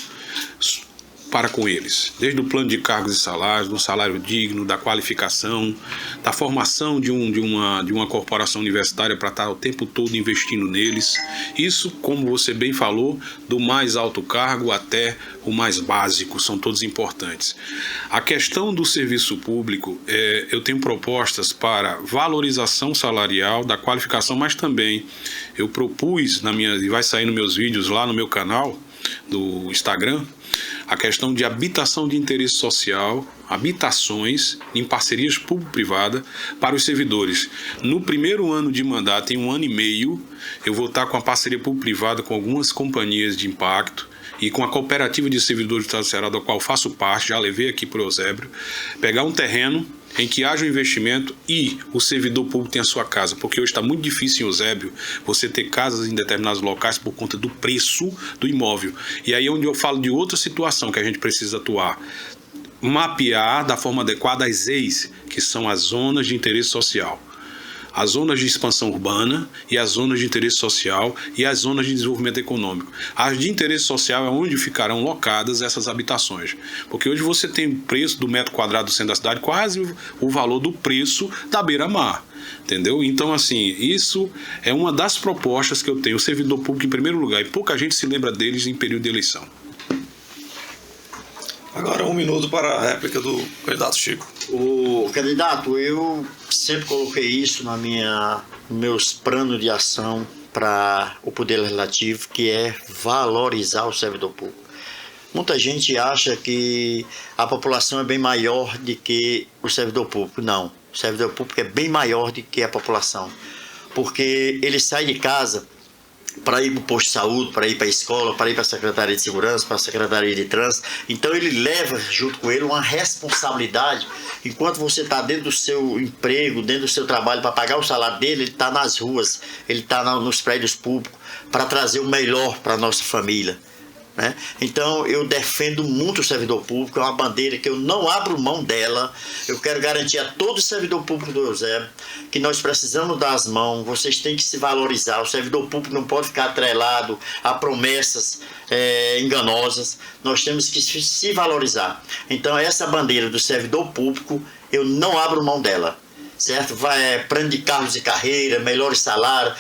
para com eles. Desde o plano de cargos e salários, do salário digno, da qualificação, da formação de uma corporação universitária para estar o tempo todo investindo neles. Isso, como você bem falou, do mais alto cargo até o mais básico, são todos importantes. A questão do serviço público, eu tenho propostas para valorização salarial, da qualificação, mas também eu propus, e vai sair nos meus vídeos lá no meu canal do Instagram, a questão de habitação de interesse social, habitações em parcerias público-privada para os servidores. No primeiro ano de mandato, em 1 ano e meio, eu vou estar com a parceria público-privada com algumas companhias de impacto e com a cooperativa de servidores do Estado do Ceará, da qual faço parte, já levei aqui para o Eusébio, pegar um terreno em que haja um investimento e o servidor público tenha a sua casa, porque hoje está muito difícil em Eusébio você ter casas em determinados locais por conta do preço do imóvel. E aí é onde eu falo de outra situação que a gente precisa atuar. Mapear da forma adequada as EIs, que são as zonas de interesse social. As zonas de expansão urbana e as zonas de interesse social e as zonas de desenvolvimento econômico. As de interesse social é onde ficarão locadas essas habitações. Porque hoje você tem o preço do metro quadrado do centro da cidade quase o valor do preço da beira-mar. Entendeu? Então, assim, isso é uma das propostas que eu tenho. O servidor público em primeiro lugar, e pouca gente se lembra deles em período de eleição. Agora 1 minuto para a réplica do candidato Chico. O candidato, eu sempre coloquei isso nos meus planos de ação para o Poder Legislativo, que é valorizar o servidor público. Muita gente acha que a população é bem maior do que o servidor público. Não, o servidor público é bem maior do que a população, porque ele sai de casa para ir para o posto de saúde, para ir para a escola, para ir para a Secretaria de Segurança, para a Secretaria de Trânsito. Então ele leva junto com ele uma responsabilidade. Enquanto você está dentro do seu emprego, dentro do seu trabalho, para pagar o salário dele, ele está nas ruas, ele está nos prédios públicos, para trazer o melhor para a nossa família, né? Então eu defendo muito o servidor público, é uma bandeira que eu não abro mão dela. Eu quero garantir a todo servidor público do Eusébio que nós precisamos dar as mãos. Vocês têm que se valorizar. O servidor público não pode ficar atrelado a promessas enganosas. Nós temos que se valorizar. Então essa bandeira do servidor público eu não abro mão dela, certo? Plano de cargos e carreira, melhores salários,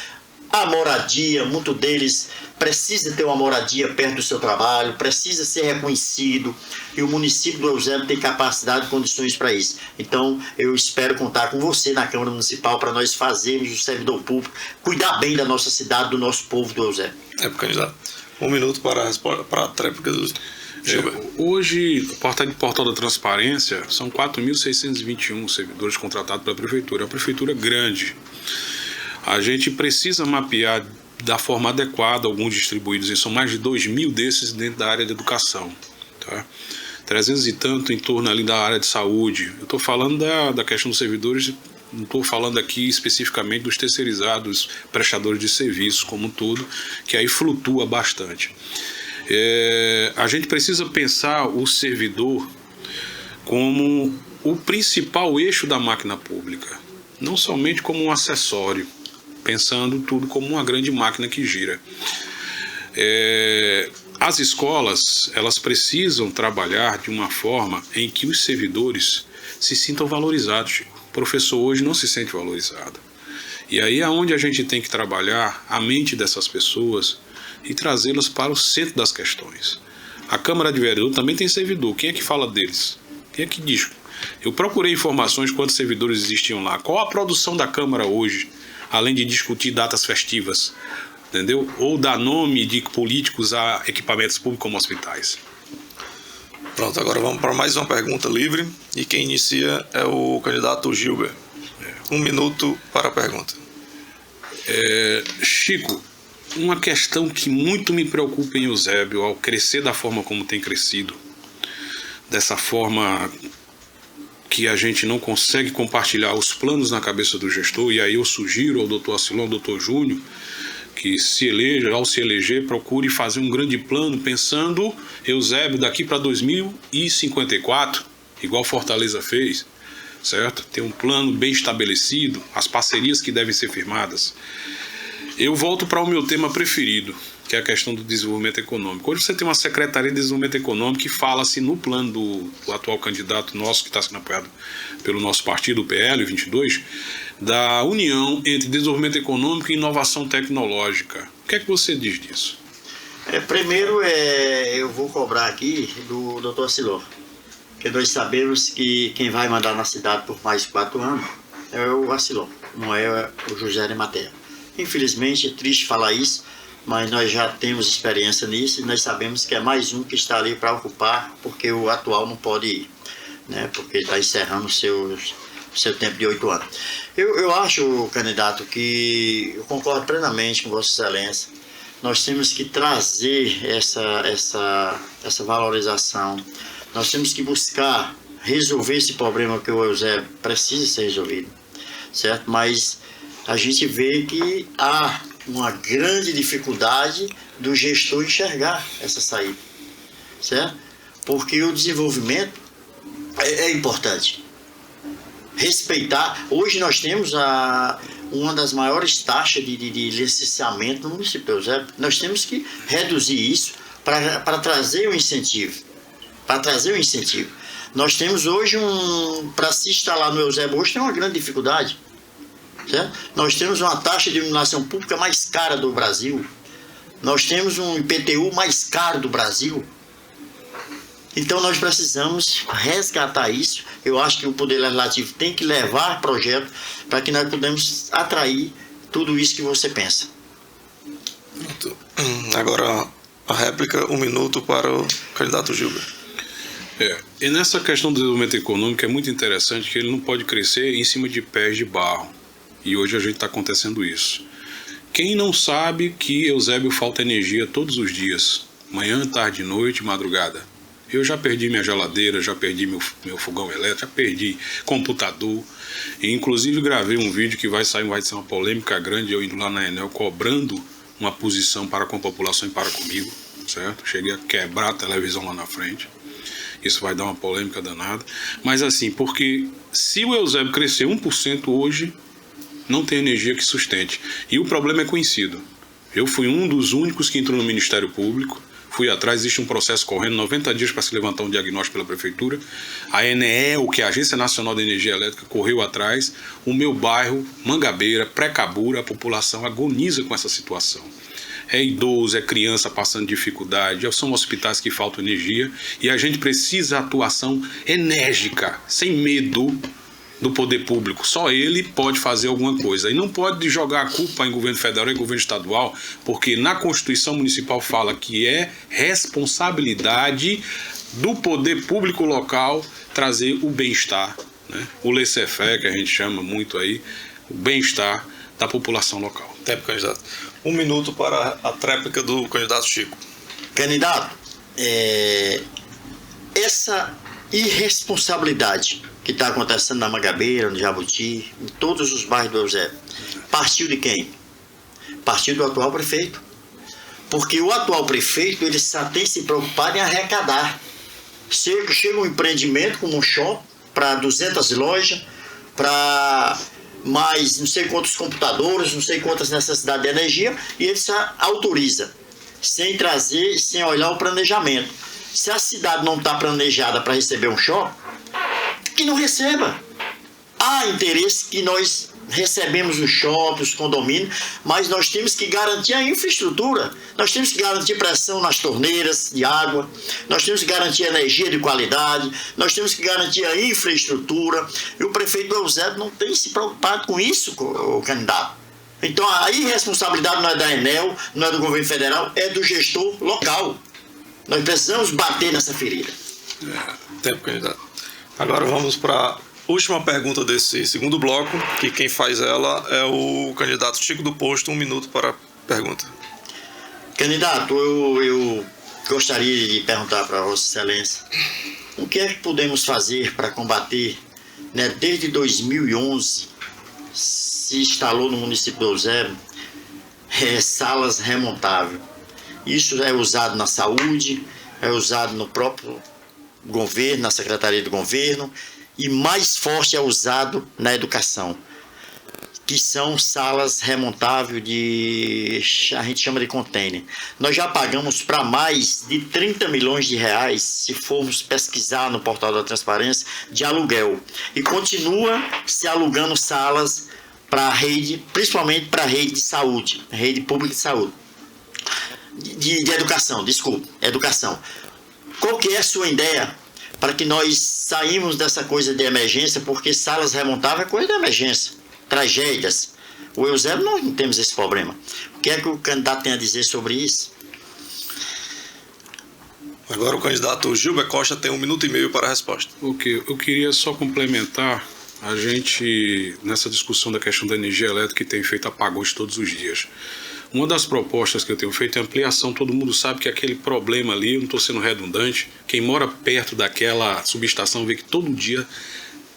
a moradia. Muito deles precisa ter uma moradia perto do seu trabalho, precisa ser reconhecido, e o município do Eusébio tem capacidade e condições para isso. Então eu espero contar com você na Câmara Municipal para nós fazermos o servidor público cuidar bem da nossa cidade, do nosso povo do Eusébio. Candidato. 1 minuto para a tréplica do Gilber. Hoje, o portal da transparência, são 4.621 servidores contratados pela prefeitura. É uma prefeitura grande. A gente precisa mapear da forma adequada alguns distribuídos, e são mais de 2.000 desses dentro da área de educação, tá? 300 e tanto em torno ali da área de saúde. Eu estou falando da questão dos servidores, não estou falando aqui especificamente dos terceirizados, prestadores de serviços como um todo, que aí flutua bastante. A gente precisa pensar o servidor como o principal eixo da máquina pública, não somente como um acessório, pensando tudo como uma grande máquina que gira. As escolas, elas precisam trabalhar de uma forma em que os servidores se sintam valorizados. O professor hoje não se sente valorizado. E aí é onde a gente tem que trabalhar a mente dessas pessoas e trazê-las para o centro das questões. A Câmara de Vereadores também tem servidor. Quem é que fala deles? Quem é que diz? Eu procurei informações de quantos servidores existiam lá. Qual a produção da Câmara hoje, além de discutir datas festivas, entendeu? Ou dar nome de políticos a equipamentos públicos como hospitais. Pronto, agora vamos para mais uma pergunta livre. E quem inicia é o candidato Gilber. 1 minuto para a pergunta. Chico, uma questão que muito me preocupa em Eusébio, ao crescer da forma como tem crescido, dessa forma que a gente não consegue compartilhar os planos na cabeça do gestor, e aí eu sugiro ao doutor Acilon, ao doutor Júnior, que ao se eleger, procure fazer um grande plano, pensando Eusébio daqui para 2054, igual Fortaleza fez, certo? Ter um plano bem estabelecido, as parcerias que devem ser firmadas. Eu volto para o meu tema preferido, que é a questão do desenvolvimento econômico. Hoje você tem uma Secretaria de Desenvolvimento Econômico que fala-se no plano do atual candidato nosso, que está sendo apoiado pelo nosso partido, o PL 22, da união entre desenvolvimento econômico e inovação tecnológica. O que é que você diz disso? Primeiro, eu vou cobrar aqui do Dr. Acilon, porque nós sabemos que quem vai mandar na cidade por mais 4 anos é o Acilon, não é o José Arimatea. Infelizmente, é triste falar isso, mas nós já temos experiência nisso e nós sabemos que é mais um que está ali para ocupar, porque o atual não pode ir, né? Porque está encerrando o seu tempo de 8 anos. Eu acho, candidato, que eu concordo plenamente com Vossa Excelência. Nós temos que trazer essa valorização. Nós temos que buscar resolver esse problema que o Eusébio precisa ser resolvido, certo? Mas a gente vê que há uma grande dificuldade do gestor enxergar essa saída, certo? Porque o desenvolvimento é importante. Respeitar. Hoje nós temos uma das maiores taxas de licenciamento no município de Eusébio. Nós temos que reduzir isso para trazer um incentivo. Nós temos hoje para se instalar no Eusébio hoje tem uma grande dificuldade. Certo? Nós temos uma taxa de iluminação pública mais cara do Brasil. Nós temos um IPTU mais caro do Brasil. Então nós precisamos resgatar isso. Eu acho que o Poder Legislativo tem que levar projeto para que nós podemos atrair tudo isso que você pensa. Agora a réplica, 1 minuto para o candidato Gilber. E nessa questão do desenvolvimento econômico é muito interessante que ele não pode crescer em cima de pés de barro. E hoje a gente está acontecendo isso. Quem não sabe que Eusébio falta energia todos os dias, manhã, tarde, noite, madrugada? Eu já perdi minha geladeira, já perdi meu fogão elétrico, já perdi computador. E, inclusive gravei um vídeo que vai ser uma polêmica grande, eu indo lá na Enel cobrando uma posição para com a população e para comigo, certo? Cheguei a quebrar a televisão lá na frente. Isso vai dar uma polêmica danada. Mas assim, porque se o Eusébio crescer 1% hoje, não tem energia que sustente. E o problema é conhecido. Eu fui um dos únicos que entrou no Ministério Público, fui atrás, existe um processo correndo, 90 dias para se levantar um diagnóstico pela Prefeitura. A ENEEL, que é a Agência Nacional de Energia Elétrica, correu atrás. O meu bairro, Mangabeira, Precabura, a população agoniza com essa situação. É idoso, é criança passando dificuldade, são hospitais que faltam energia e a gente precisa de atuação enérgica, sem medo, do poder público. Só ele pode fazer alguma coisa. E não pode jogar a culpa em governo federal e governo estadual, porque na Constituição Municipal fala que é responsabilidade do poder público local trazer o bem-estar, né? O laissez-faire, que a gente chama muito aí, o bem-estar da população local. Tempo, candidato. 1 minuto para a tréplica do candidato Chico. Candidato, essa irresponsabilidade que está acontecendo na Mangabeira, no Jabuti, em todos os bairros do Eusébio, partiu de quem? Partiu do atual prefeito. Porque o atual prefeito, ele só tem se preocupado em arrecadar. Chega um empreendimento como um shopping para 200 lojas, para mais não sei quantos computadores, não sei quantas necessidades de energia, e ele só autoriza, sem trazer, sem olhar o planejamento. Se a cidade não está planejada para receber um shopping, que não receba. Há interesse que nós recebemos os shoppings, os condomínios, mas nós temos que garantir a infraestrutura. Nós temos que garantir pressão nas torneiras de água, nós temos que garantir energia de qualidade, nós temos que garantir a infraestrutura. E o prefeito do Eusébio não tem se preocupado com isso, o candidato. Então a irresponsabilidade não é da Enel, não é do governo federal, é do gestor local. Nós precisamos bater nessa ferida. Tempo, candidato. Agora vamos para a última pergunta desse segundo bloco, que quem faz ela é o candidato Chico do Posto. 1 minuto para a pergunta. Candidato, eu gostaria de perguntar para Vossa Excelência o que é que podemos fazer para combater, né, desde 2011 se instalou no município do Eusébio salas remontáveis. Isso é usado na saúde, é usado no próprio governo, na Secretaria do Governo, e mais forte é usado na educação, que são salas remontáveis a gente chama de container. Nós já pagamos para mais de 30 milhões de reais, se formos pesquisar no portal da transparência, de aluguel. E continua se alugando salas para a rede, principalmente para a rede de saúde, rede pública de saúde. De educação, desculpa, educação. Qual que é a sua ideia para que nós saímos dessa coisa de emergência, porque salas remontáveis é coisa de emergência, tragédias. O Eusébio não temos esse problema. O que é que o candidato tem a dizer sobre isso? Agora o candidato Gilber Costa tem 1 minuto e meio para a resposta. Ok, eu queria só complementar a gente nessa discussão da questão da energia elétrica, que tem feito apagões todos os dias. Uma das propostas que eu tenho feito é ampliação. Todo mundo sabe que aquele problema ali, eu não estou sendo redundante, quem mora perto daquela subestação vê que todo dia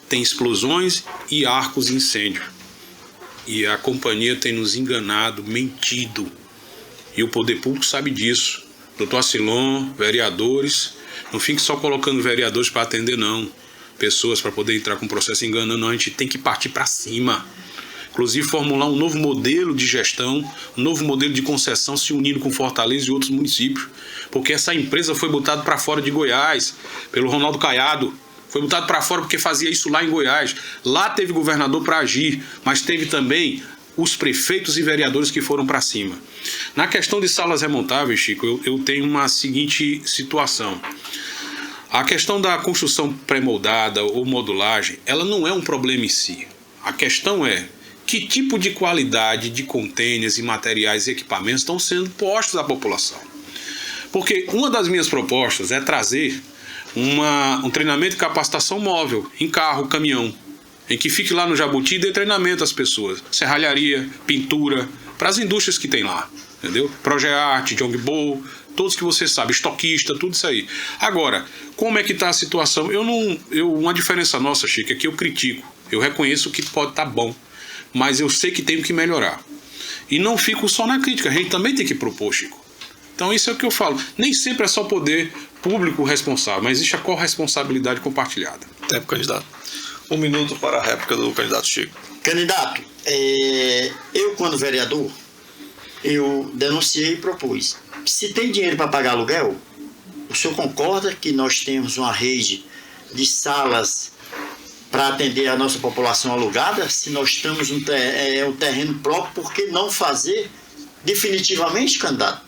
tem explosões e arcos de incêndio. E a companhia tem nos enganado, mentido. E o poder público sabe disso. Doutor Acilon, vereadores, não fique só colocando vereadores para atender, não. Pessoas para poder entrar com processo enganando, não. A gente tem que partir para cima. Inclusive formular um novo modelo de gestão, um novo modelo de concessão, se unindo com Fortaleza e outros municípios. Porque essa empresa foi botada para fora de Goiás, pelo Ronaldo Caiado. Foi botado para fora porque fazia isso lá em Goiás. Lá teve governador para agir, mas teve também os prefeitos e vereadores que foram para cima. Na questão de salas remontáveis, Chico, eu tenho uma seguinte situação. A questão da construção pré-moldada ou modulagem, ela não é um problema em si. A questão é que tipo de qualidade de contêineres e materiais e equipamentos estão sendo postos à população. Porque uma das minhas propostas é trazer um treinamento de capacitação móvel, em carro, caminhão, em que fique lá no Jabuti e dê treinamento às pessoas. Serralharia, pintura, para as indústrias que tem lá, entendeu? Progeart, Jongbo, todos que você sabe, estoquista, tudo isso aí. Agora, como é que está a situação? Uma diferença nossa, Chico, é que eu critico. Eu reconheço que pode estar bom, mas eu sei que tenho que melhorar. E não fico só na crítica, a gente também tem que propor, Chico. Então isso é o que eu falo. Nem sempre é só poder público responsável, mas existe a corresponsabilidade compartilhada. Tempo, candidato. 1 minuto para a réplica do candidato Chico. Candidato, eu quando vereador, eu denunciei e propus. Se tem dinheiro para pagar aluguel, o senhor concorda que nós temos uma rede de salas para atender a nossa população alugada? Se nós estamos um terreno próprio, por que não fazer definitivamente, candidato?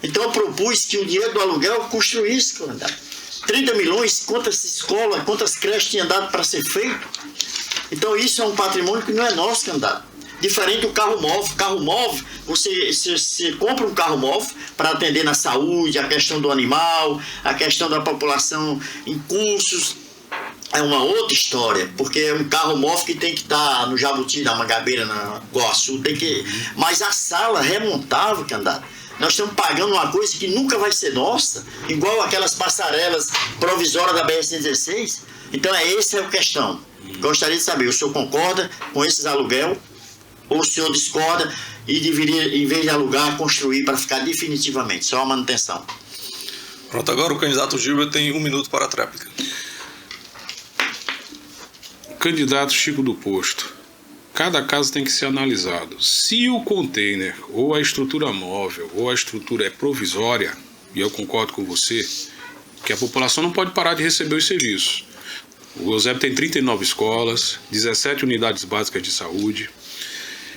Então eu propus que o dinheiro do aluguel construísse, candidato. 30 milhões, quantas escolas, quantas creches tinha dado para ser feito? Então isso é um patrimônio que não é nosso, candidato. Diferente do carro móvel. Carro móvel, você compra um carro móvel para atender na saúde, a questão do animal, a questão da população em cursos. É uma outra história, porque é um carro móvel que tem que estar no Jabuti, na Mangabeira, na Guaçu, tem que... Mas a sala remontável, candidato, nós estamos pagando uma coisa que nunca vai ser nossa, igual aquelas passarelas provisórias da BR-116. Então essa é a questão. Gostaria de saber, o senhor concorda com esses aluguel? Ou o senhor discorda e deveria, em vez de alugar, construir para ficar definitivamente, só a manutenção? Pronto, agora o candidato Gilber tem 1 minuto para a tréplica. Candidato Chico do Posto, cada caso tem que ser analisado. Se o container, ou a estrutura móvel, ou a estrutura é provisória, e eu concordo com você, que a população não pode parar de receber os serviços. O Eusébio tem 39 escolas, 17 unidades básicas de saúde,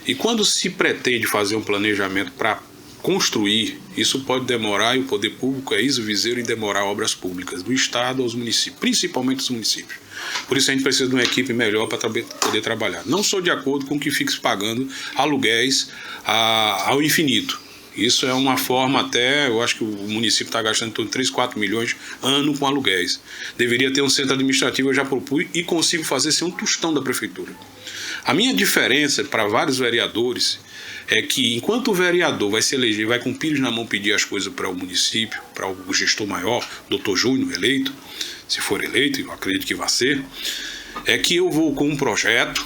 e quando se pretende fazer um planejamento para construir, isso pode demorar, e o poder público é viseiro em demorar obras públicas do Estado aos municípios, principalmente os municípios. Por isso a gente precisa de uma equipe melhor para poder trabalhar. Não sou de acordo com que fique se pagando aluguéis ao infinito. Isso é uma forma até, eu acho que o município está gastando em torno de 3, 4 milhões ano com aluguéis. Deveria ter um centro administrativo, eu já propus e consigo fazer sem um tostão da prefeitura. A minha diferença para vários vereadores é que enquanto o vereador vai se eleger, vai com pires na mão pedir as coisas para o município, para o gestor maior, doutor Júnior, eleito, se for eleito, eu acredito que vai ser, é que eu vou com um projeto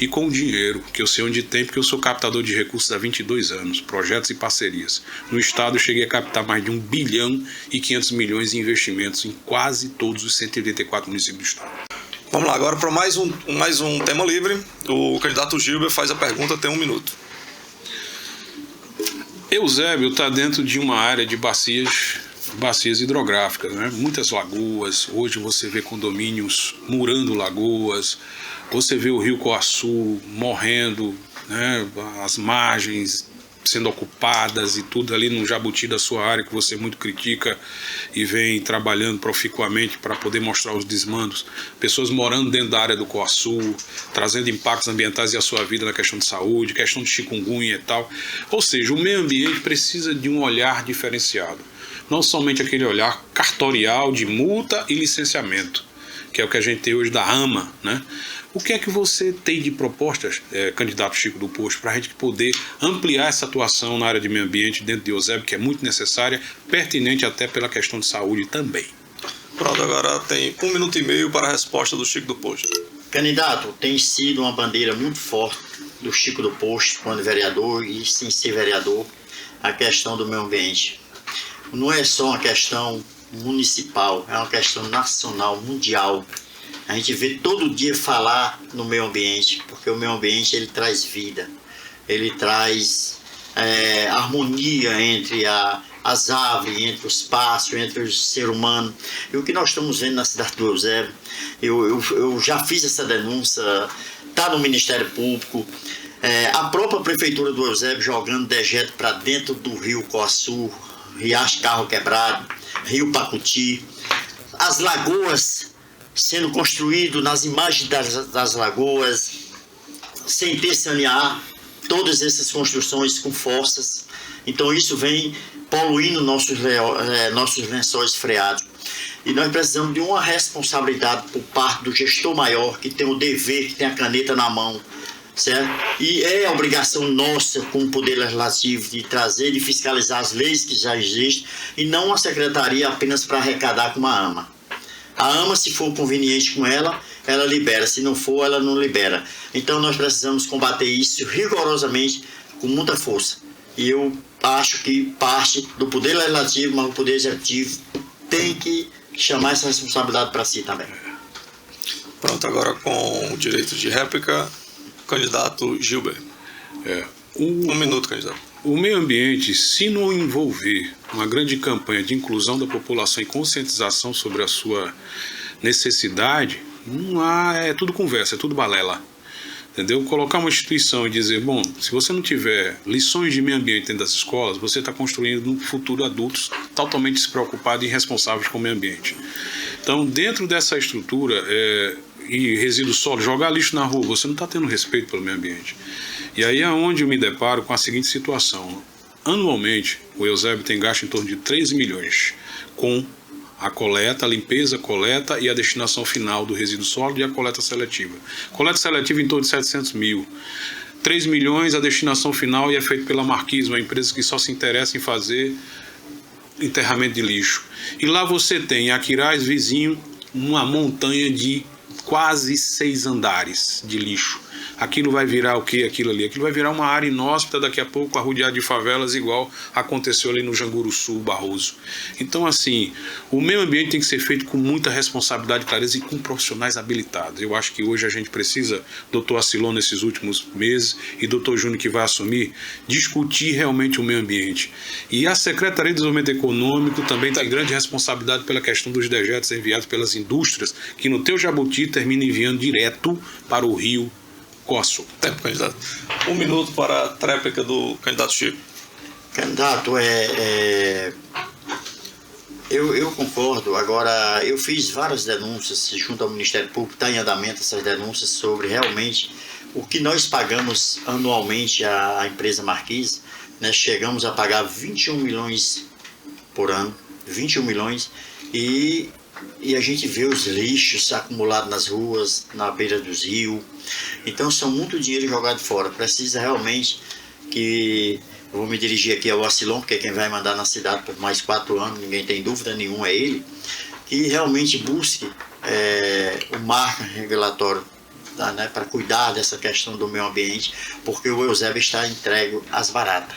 e com dinheiro, que eu sei onde tem, porque eu sou captador de recursos há 22 anos, projetos e parcerias. No estado eu cheguei a captar mais de 1 bilhão e 500 milhões em investimentos em quase todos os 184 municípios do estado. Vamos lá, agora para mais um tema livre. O candidato Gilber faz a pergunta, tem 1 minuto. Eusébio está dentro de uma área de bacias hidrográficas, né? Muitas lagoas. Hoje você vê condomínios murando lagoas, você vê o rio Coaçu morrendo, né? As margens sendo ocupadas e tudo ali no Jabuti da sua área, que você muito critica e vem trabalhando proficuamente para poder mostrar os desmandos. Pessoas morando dentro da área do Coaçu, trazendo impactos ambientais e a sua vida na questão de saúde, questão de chikungunya e tal. Ou seja, o meio ambiente precisa de um olhar diferenciado. Não somente aquele olhar cartorial de multa e licenciamento, que é o que a gente tem hoje da AMA, né? O que é que você tem de propostas, candidato Chico do Posto, para a gente poder ampliar essa atuação na área de meio ambiente dentro de Eusébio, que é muito necessária, pertinente até pela questão de saúde também? Pronto, agora tem 1 minuto e meio para a resposta do Chico do Posto. Candidato, tem sido uma bandeira muito forte do Chico do Posto, quando vereador e sem ser vereador, a questão do meio ambiente. Não é só uma questão municipal, é uma questão nacional, mundial. A gente vê todo dia falar no meio ambiente, porque o meio ambiente ele traz vida, ele traz harmonia entre as aves, entre os pássaros, entre o ser humano. E o que nós estamos vendo na cidade do Eusébio, eu já fiz essa denúncia, está no Ministério Público, a própria Prefeitura do Eusébio jogando dejeto para dentro do rio Coaçu, Riacho Carro Quebrado, Rio Pacuti, as lagoas sendo construído nas imagens das lagoas, sem ter sanear, todas essas construções com fossas. Então isso vem poluindo nossos lençóis freáticos. E nós precisamos de uma responsabilidade por parte do gestor maior, que tem o dever, que tem a caneta na mão, certo? E é obrigação nossa, como Poder Legislativo, de trazer e fiscalizar as leis que já existem, e não a secretaria apenas para arrecadar com uma AMA. A AMA, se for conveniente com ela, ela libera. Se não for, ela não libera. Então nós precisamos combater isso rigorosamente, com muita força. E eu acho que parte do Poder Legislativo, mas o Poder Executivo tem que chamar essa responsabilidade para si também. Pronto, agora com o direito de réplica, candidato Gilber. 1 minuto, candidato. O meio ambiente, se não envolver uma grande campanha de inclusão da população e conscientização sobre a sua necessidade, não há, é tudo conversa, é tudo balela. Entendeu? Colocar uma instituição e dizer, bom, se você não tiver lições de meio ambiente dentro das escolas, você está construindo um futuro adultos totalmente despreocupados e irresponsáveis com o meio ambiente. Então, dentro dessa estrutura, e resíduo sólido, jogar lixo na rua, você não está tendo respeito pelo meio ambiente. E aí é onde eu me deparo com a seguinte situação. Anualmente, o Eusébio tem gasto em torno de 13 milhões com a coleta, a limpeza, a coleta e a destinação final do resíduo sólido e a coleta seletiva. Coleta seletiva em torno de 700 mil. 3 milhões a destinação final e é feito pela Marquise, uma empresa que só se interessa em fazer enterramento de lixo. E lá você tem, Aquiraz, vizinho, uma montanha de quase 6 andares de lixo. Aquilo vai virar o que? Aquilo ali? Aquilo vai virar uma área inóspita daqui a pouco, arrodeada de favelas, igual aconteceu ali no Janguru Sul, Barroso. Então, assim, o meio ambiente tem que ser feito com muita responsabilidade, clareza e com profissionais habilitados. Eu acho que hoje a gente precisa, doutor Acilon nesses últimos meses e doutor Júnior que vai assumir, discutir realmente o meio ambiente. E a Secretaria de Desenvolvimento Econômico também tem grande responsabilidade pela questão dos dejetos enviados pelas indústrias, que no teu Jabuti termina enviando direto para o Rio Coço. Tempo, candidato. 1 minuto para a tréplica do candidato Chico. Candidato, eu concordo. Agora, eu fiz várias denúncias junto ao Ministério Público, está em andamento essas denúncias sobre realmente o que nós pagamos anualmente à empresa Marquise, né? Chegamos a pagar 21 milhões por ano, 21 milhões, e a gente vê os lixos acumulados nas ruas, na beira dos rios. Então são muito dinheiro jogado fora. Precisa realmente que... Eu vou me dirigir aqui ao Acilon, porque é quem vai mandar na cidade por mais 4 anos, ninguém tem dúvida nenhuma, é ele, que realmente busque o marco regulatório, tá, né, para cuidar dessa questão do meio ambiente, porque o Eusébio está entregue às baratas.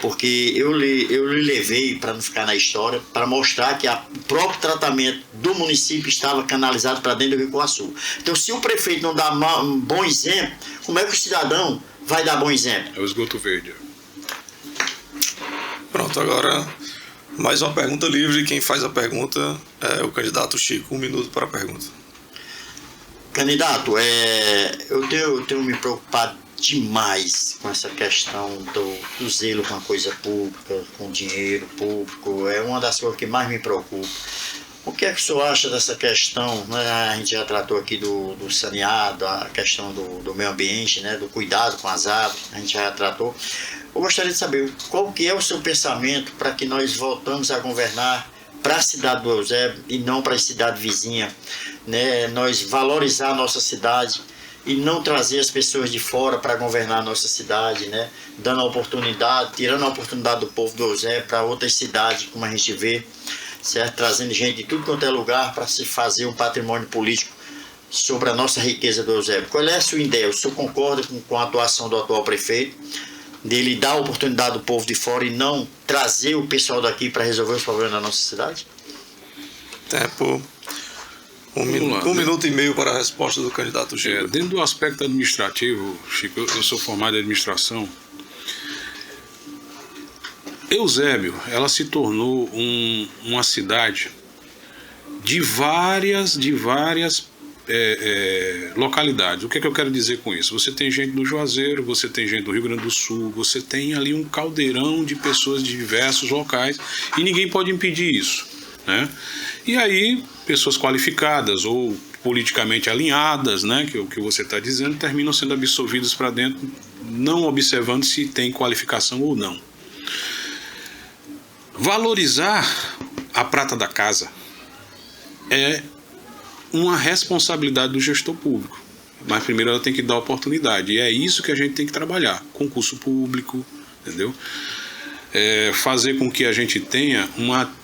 Porque eu lhe levei, para não ficar na história, para mostrar que o próprio tratamento do município estava canalizado para dentro do Rio Coaçu. Então, se o prefeito não dá um bom exemplo, como é que o cidadão vai dar bom exemplo? É o esgoto verde. Pronto, agora mais uma pergunta livre. Quem faz a pergunta é o candidato Chico. 1 minuto para a pergunta. Candidato, eu tenho me preocupado demais com essa questão do zelo com a coisa pública, com o dinheiro público. É uma das coisas que mais me preocupa. O que é que o senhor acha dessa questão, né? A gente já tratou aqui do saneado, a questão do meio ambiente, né? Do cuidado com as árvores, a gente já tratou. Eu gostaria de saber qual que é o seu pensamento para que nós voltamos a governar para a cidade do Eusébio e não para a cidade vizinha, né? Nós valorizar a nossa cidade e não trazer as pessoas de fora para governar a nossa cidade, né? Dando a oportunidade, tirando a oportunidade do povo do Eusébio para outras cidades, como a gente vê, certo? Trazendo gente de tudo quanto é lugar para se fazer um patrimônio político sobre a nossa riqueza do Eusébio. Qual é a sua ideia? O senhor concorda com a atuação do atual prefeito, dele dar a oportunidade do povo de fora e não trazer o pessoal daqui para resolver os problemas da nossa cidade? Tempo. Um minuto e meio para a resposta do candidato Chico. Dentro do aspecto administrativo, Chico, eu sou formado em administração. Eusébio, ela se tornou uma cidade de várias localidades. O que é que eu quero dizer com isso? Você tem gente do Juazeiro, você tem gente do Rio Grande do Sul, você tem ali um caldeirão de pessoas de diversos locais e ninguém pode impedir isso, né? E aí, pessoas qualificadas ou politicamente alinhadas, né, que é o que você está dizendo, terminam sendo absorvidas para dentro, não observando se tem qualificação ou não. Valorizar a prata da casa é uma responsabilidade do gestor público, mas primeiro ela tem que dar oportunidade, e é isso que a gente tem que trabalhar, concurso público, entendeu? Fazer com que a gente tenha uma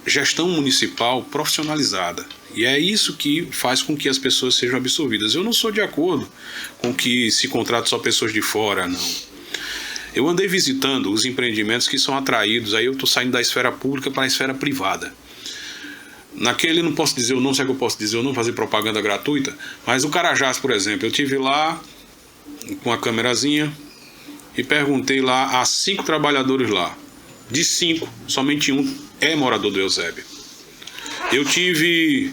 gestão municipal profissionalizada, e é isso que faz com que as pessoas sejam absorvidas. Eu não sou de acordo com que se contrate só pessoas de fora, não. Eu andei visitando os empreendimentos que são atraídos, aí eu estou saindo da esfera pública para a esfera privada. Naquele, não posso dizer o nome, será que eu posso dizer o nome, fazer propaganda gratuita? Mas o Carajás, por exemplo, eu estive lá com a câmerazinha e perguntei lá a 5 trabalhadores lá. De 5, somente um é morador do Eusébio. Eu tive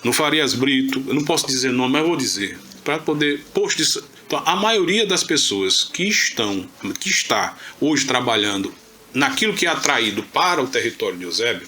no Farias Brito, eu não posso dizer nome, mas vou dizer, para poder... Então, a maioria das pessoas que está hoje trabalhando naquilo que é atraído para o território de Eusébio,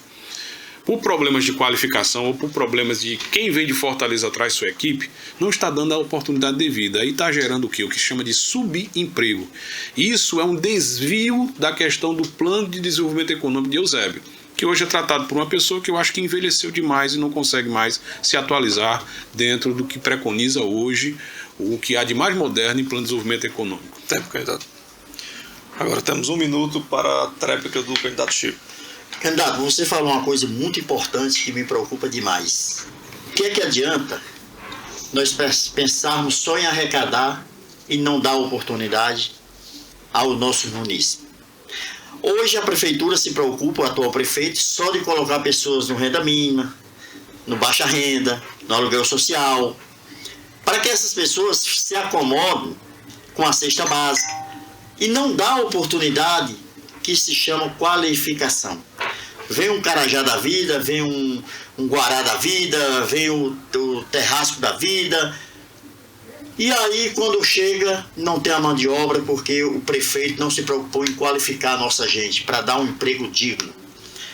por problemas de qualificação ou por problemas de quem vem de Fortaleza traz sua equipe, não está dando a oportunidade devida. Aí está gerando o quê? O que se chama de subemprego. Isso é um desvio da questão do plano de desenvolvimento econômico de Eusébio, que hoje é tratado por uma pessoa que eu acho que envelheceu demais e não consegue mais se atualizar dentro do que preconiza hoje o que há de mais moderno em plano de desenvolvimento econômico. Tempo, candidato. Agora temos 1 minuto para a tréplica do candidato Chico. Candidato, você falou uma coisa muito importante que me preocupa demais. O que é que adianta nós pensarmos só em arrecadar e não dar oportunidade ao nosso município? Hoje a prefeitura se preocupa, o atual prefeito, só de colocar pessoas no renda mínima, no baixa renda, no aluguel social, para que essas pessoas se acomodem com a cesta básica e não dá a oportunidade que se chama qualificação. Vem um Carajá da vida, vem um Guará da vida, vem o Terrasco da vida. E aí, quando chega, não tem a mão de obra porque o prefeito não se preocupou em qualificar a nossa gente para dar um emprego digno.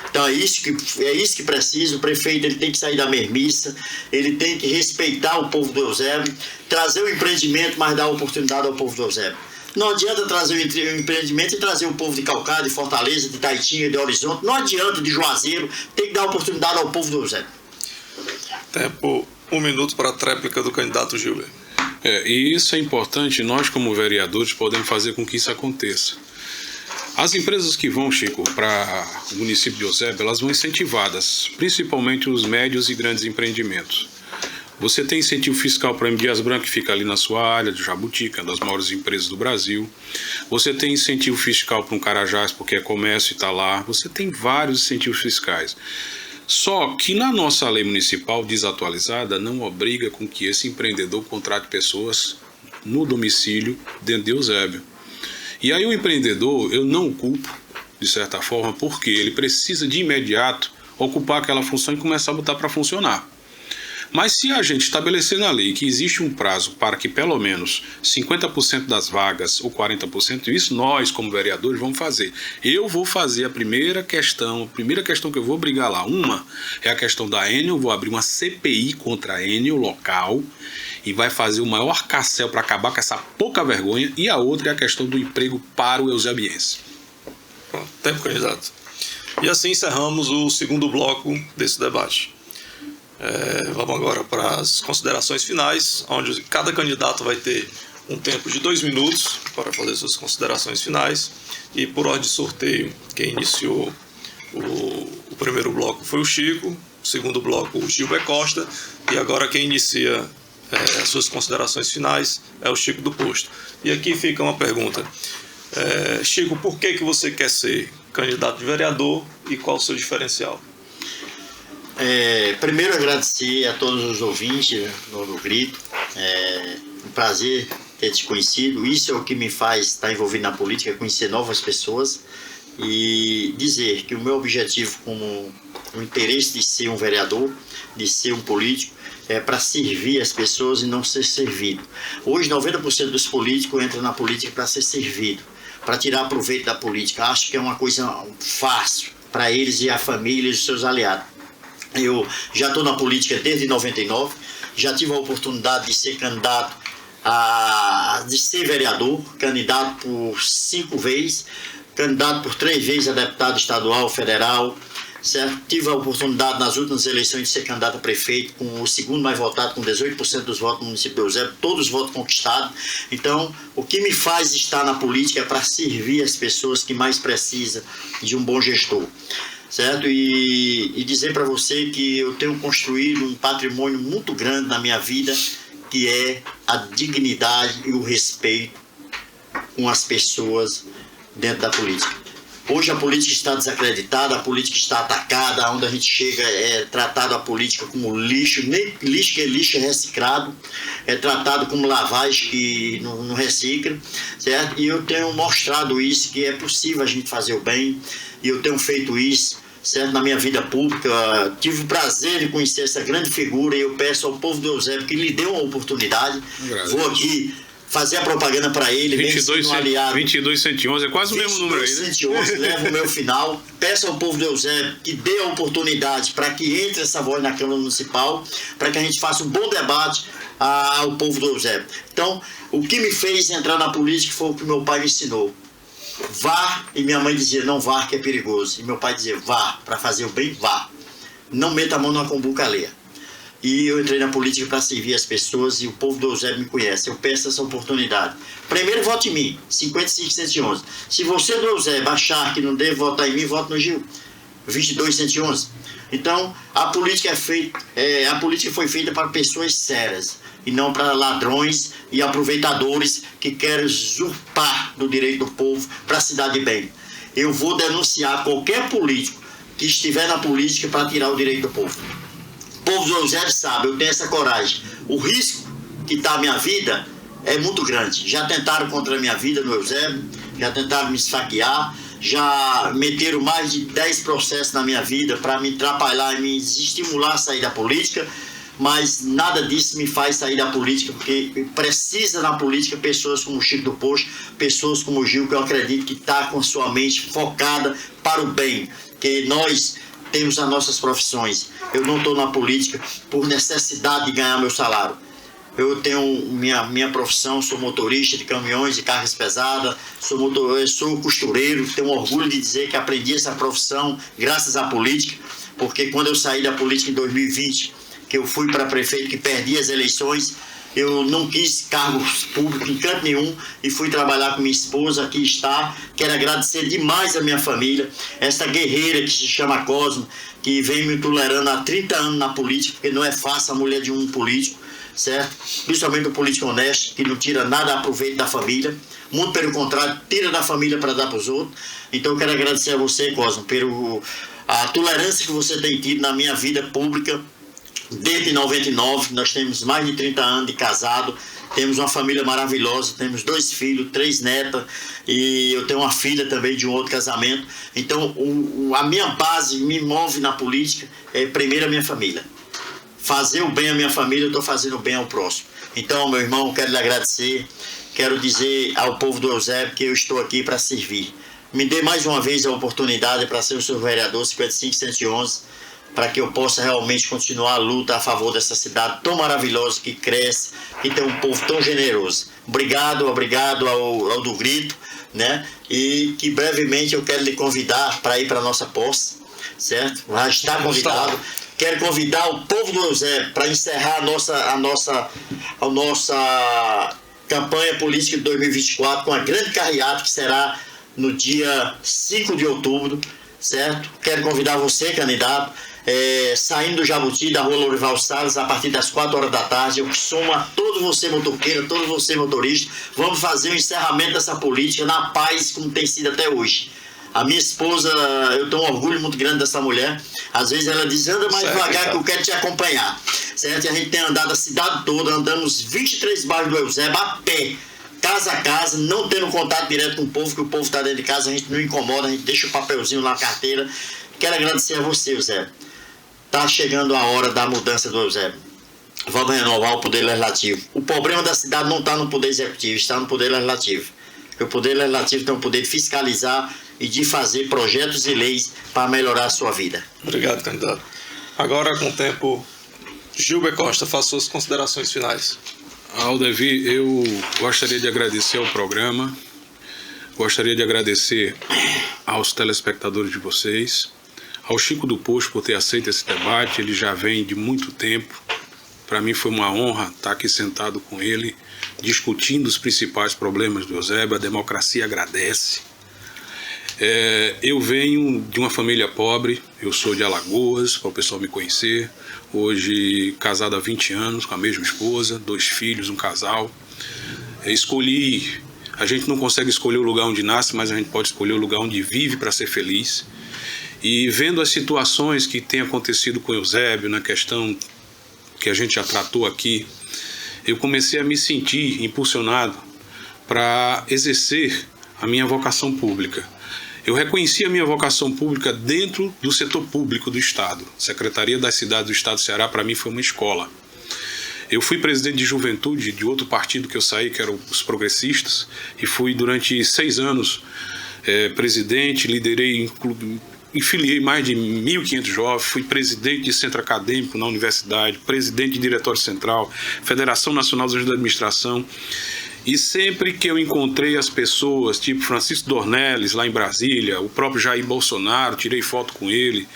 Então é isso que precisa. O prefeito ele tem que sair da mermiça, ele tem que respeitar o povo do Eusébio, trazer o empreendimento, mas dar oportunidade ao povo do Eusébio. Não adianta trazer o empreendimento e trazer o povo de Calcaia, de Fortaleza, de Taitinga, de Horizonte. Não adianta de Juazeiro. Tem que dar oportunidade ao povo do Eusébio. Tempo, 1 minuto para a tréplica do candidato Gilber. E isso é importante, nós como vereadores podemos fazer com que isso aconteça. As empresas que vão, Chico, para o município de Eusébio, elas vão incentivadas, principalmente os médios e grandes empreendimentos. Você tem incentivo fiscal para a M. Dias Branco, que fica ali na sua área, de Jabuti, que é uma das maiores empresas do Brasil. Você tem incentivo fiscal para um Carajás, porque é comércio e está lá. Você tem vários incentivos fiscais. Só que na nossa lei municipal desatualizada, não obriga com que esse empreendedor contrate pessoas no domicílio dentro de Eusébio. E aí o empreendedor, eu não o culpo, de certa forma, porque ele precisa de imediato ocupar aquela função e começar a botar para funcionar. Mas se a gente estabelecer na lei que existe um prazo para que pelo menos 50% das vagas ou 40%, isso nós como vereadores vamos fazer. Eu vou fazer a primeira questão que eu vou brigar lá. Uma é a questão da Enel, vou abrir uma CPI contra a Enel local e vai fazer o maior carcel para acabar com essa pouca vergonha. E a outra é a questão do emprego para o eusebiense. Pronto, tempo, candidato. E assim encerramos o segundo bloco desse debate. Vamos agora para as considerações finais, onde cada candidato vai ter um tempo de 2 minutos para fazer suas considerações finais. E por ordem de sorteio, quem iniciou o primeiro bloco foi o Chico, o segundo bloco o Gilber Costa, e agora quem inicia as suas considerações finais é o Chico do Posto. E aqui fica uma pergunta. Chico, por que você quer ser candidato de vereador e qual o seu diferencial? Primeiro agradecer a todos os ouvintes do Grito. Um prazer ter te conhecido. Isso é o que me faz estar envolvido na política, conhecer novas pessoas e dizer que o meu objetivo como o interesse de ser um vereador, de ser um político, é para servir as pessoas e não ser servido. Hoje 90% dos políticos entram na política para ser servido, para tirar proveito da política. Acho que é uma coisa fácil para eles e a família e os seus aliados. Eu já estou na política desde 99, já tive a oportunidade de ser candidato, de ser vereador, candidato por 5 vezes, candidato por 3 vezes a deputado estadual, federal, certo? Tive a oportunidade nas últimas eleições de ser candidato a prefeito, com o segundo mais votado, com 18% dos votos no município de Eusébio, todos os votos conquistados. Então, o que me faz estar na política é para servir as pessoas que mais precisam de um bom gestor. Certo? E dizer para você que eu tenho construído um patrimônio muito grande na minha vida, que é a dignidade e o respeito com as pessoas dentro da política. Hoje a política está desacreditada, a política está atacada, onde a gente chega é tratado a política como lixo, nem lixo que é lixo é reciclado, é tratado como lavagem que não recicla, certo? E eu tenho mostrado isso, que é possível a gente fazer o bem, e eu tenho feito isso, certo? Na minha vida pública. Tive o prazer de conhecer essa grande figura e eu peço ao povo do Eusébio que lhe dê uma oportunidade. Vou aqui fazer a propaganda para ele, mesmo sendo um aliado. 22.111, é quase o mesmo número aí, né? 22.111, leva o meu final. Peço ao povo de Eusébio que dê a oportunidade para que entre essa voz na Câmara Municipal, para que a gente faça um bom debate ao povo de Eusébio. Então, o que me fez entrar na política foi o que meu pai me ensinou. Vá, e minha mãe dizia, não vá que é perigoso. E meu pai dizia, vá, para fazer o bem, vá. Não meta a mão numa cumbuca alheia. E eu entrei na política para servir as pessoas e o povo do Eusébio me conhece. Eu peço essa oportunidade. Primeiro, vote em mim, 55.111. Se você do Eusébio achar que não deve votar em mim, vote no Gil, 22.111. Então, a política foi feita para pessoas sérias e não para ladrões e aproveitadores que querem usurpar do direito do povo para se dar de bem. Eu vou denunciar qualquer político que estiver na política para tirar o direito do povo. O povo do Eusébio sabe, eu tenho essa coragem. O risco que está a minha vida é muito grande. Já tentaram contra a minha vida no Eusébio, já tentaram me esfaquear, já meteram mais de 10 processos na minha vida para me atrapalhar e me estimular a sair da política, mas nada disso me faz sair da política, porque precisa na política pessoas como o Chico do Posto, pessoas como o Gil, que eu acredito que está com sua mente focada para o bem, que nós temos as nossas profissões. Eu não estou na política por necessidade de ganhar meu salário. Eu tenho minha profissão, sou motorista de caminhões e cargas pesadas, sou costureiro, tenho orgulho de dizer que aprendi essa profissão graças à política, porque quando eu saí da política em 2020, que eu fui para prefeito, que perdi as eleições, eu não quis cargos públicos em canto nenhum e fui trabalhar com minha esposa, que está. Quero agradecer demais a minha família, essa guerreira que se chama Cosmo, que vem me tolerando há 30 anos na política, porque não é fácil a mulher de um político, certo? Principalmente um político honesto, que não tira nada a proveito da família, muito pelo contrário, tira da família para dar para os outros. Então eu quero agradecer a você, Cosmo, a tolerância que você tem tido na minha vida pública. Desde 99, nós temos mais de 30 anos de casado, temos uma família maravilhosa, temos 2 filhos, 3 netas, e eu tenho uma filha também de um outro casamento. Então, a minha base me move na política, primeiro a minha família. Fazer o bem à minha família, eu estou fazendo o bem ao próximo. Então, meu irmão, quero lhe agradecer, quero dizer ao povo do Eusébio que eu estou aqui para servir. Me dê mais uma vez a oportunidade para ser o seu vereador 55.111, para que eu possa realmente continuar a luta a favor dessa cidade tão maravilhosa, que cresce, que tem um povo tão generoso. Obrigado ao do Grito, né? E que brevemente eu quero lhe convidar para ir para a nossa posse, certo? Já está convidado. Quero convidar o povo do Eusébio para encerrar a nossa campanha política de 2024 com a grande carreata que será no dia 5 de outubro, certo? Quero convidar você, candidato, saindo do Jabuti, da rua Lourival Salles, a partir das 4 horas da tarde. Eu somo a todo você motoqueiro, todo você motorista. Vamos fazer o encerramento dessa política na paz, como tem sido até hoje. A minha esposa, eu tenho um orgulho muito grande dessa mulher. Às vezes ela diz, anda mais devagar que eu quero te acompanhar, certo? E a gente tem andado a cidade toda, andamos 23 bairros do Eusébio a pé, casa a casa, não tendo contato direto com o povo, que o povo está dentro de casa, a gente não incomoda, a gente deixa o papelzinho na carteira. Quero agradecer a você, Eusébio. Está chegando a hora da mudança do Eusébio. Vamos renovar o poder legislativo. O problema da cidade não está no poder executivo, está no poder legislativo. Porque o poder legislativo tem o poder de fiscalizar e de fazer projetos e leis para melhorar a sua vida. Obrigado, candidato. Agora, com o tempo, Gilber Costa, faça suas considerações finais. Aldevi, eu gostaria de agradecer ao programa, gostaria de agradecer aos telespectadores de vocês, ao Chico do Posto por ter aceito esse debate. Ele já vem de muito tempo. Para mim foi uma honra estar aqui sentado com ele, discutindo os principais problemas do Eusébio. A democracia agradece. Eu venho de uma família pobre, eu sou de Alagoas, para o pessoal me conhecer. Hoje casado há 20 anos com a mesma esposa, 2 filhos, um casal. A gente não consegue escolher o lugar onde nasce, mas a gente pode escolher o lugar onde vive para ser feliz. E vendo as situações que têm acontecido com o Eusébio, na questão que a gente já tratou aqui, eu comecei a me sentir impulsionado para exercer a minha vocação pública. Eu reconheci a minha vocação pública dentro do setor público do Estado. A Secretaria das Cidades do Estado do Ceará, para mim, foi uma escola. Eu fui presidente de juventude de outro partido que eu saí, que eram os progressistas, e fui durante 6 anos presidente, liderei, filiei mais de 1.500 jovens, fui presidente de centro acadêmico na universidade, presidente de diretório central, Federação Nacional dos Agentes da Administração. E sempre que eu encontrei as pessoas, tipo Francisco Dornelles, lá em Brasília, o próprio Jair Bolsonaro, tirei foto com ele,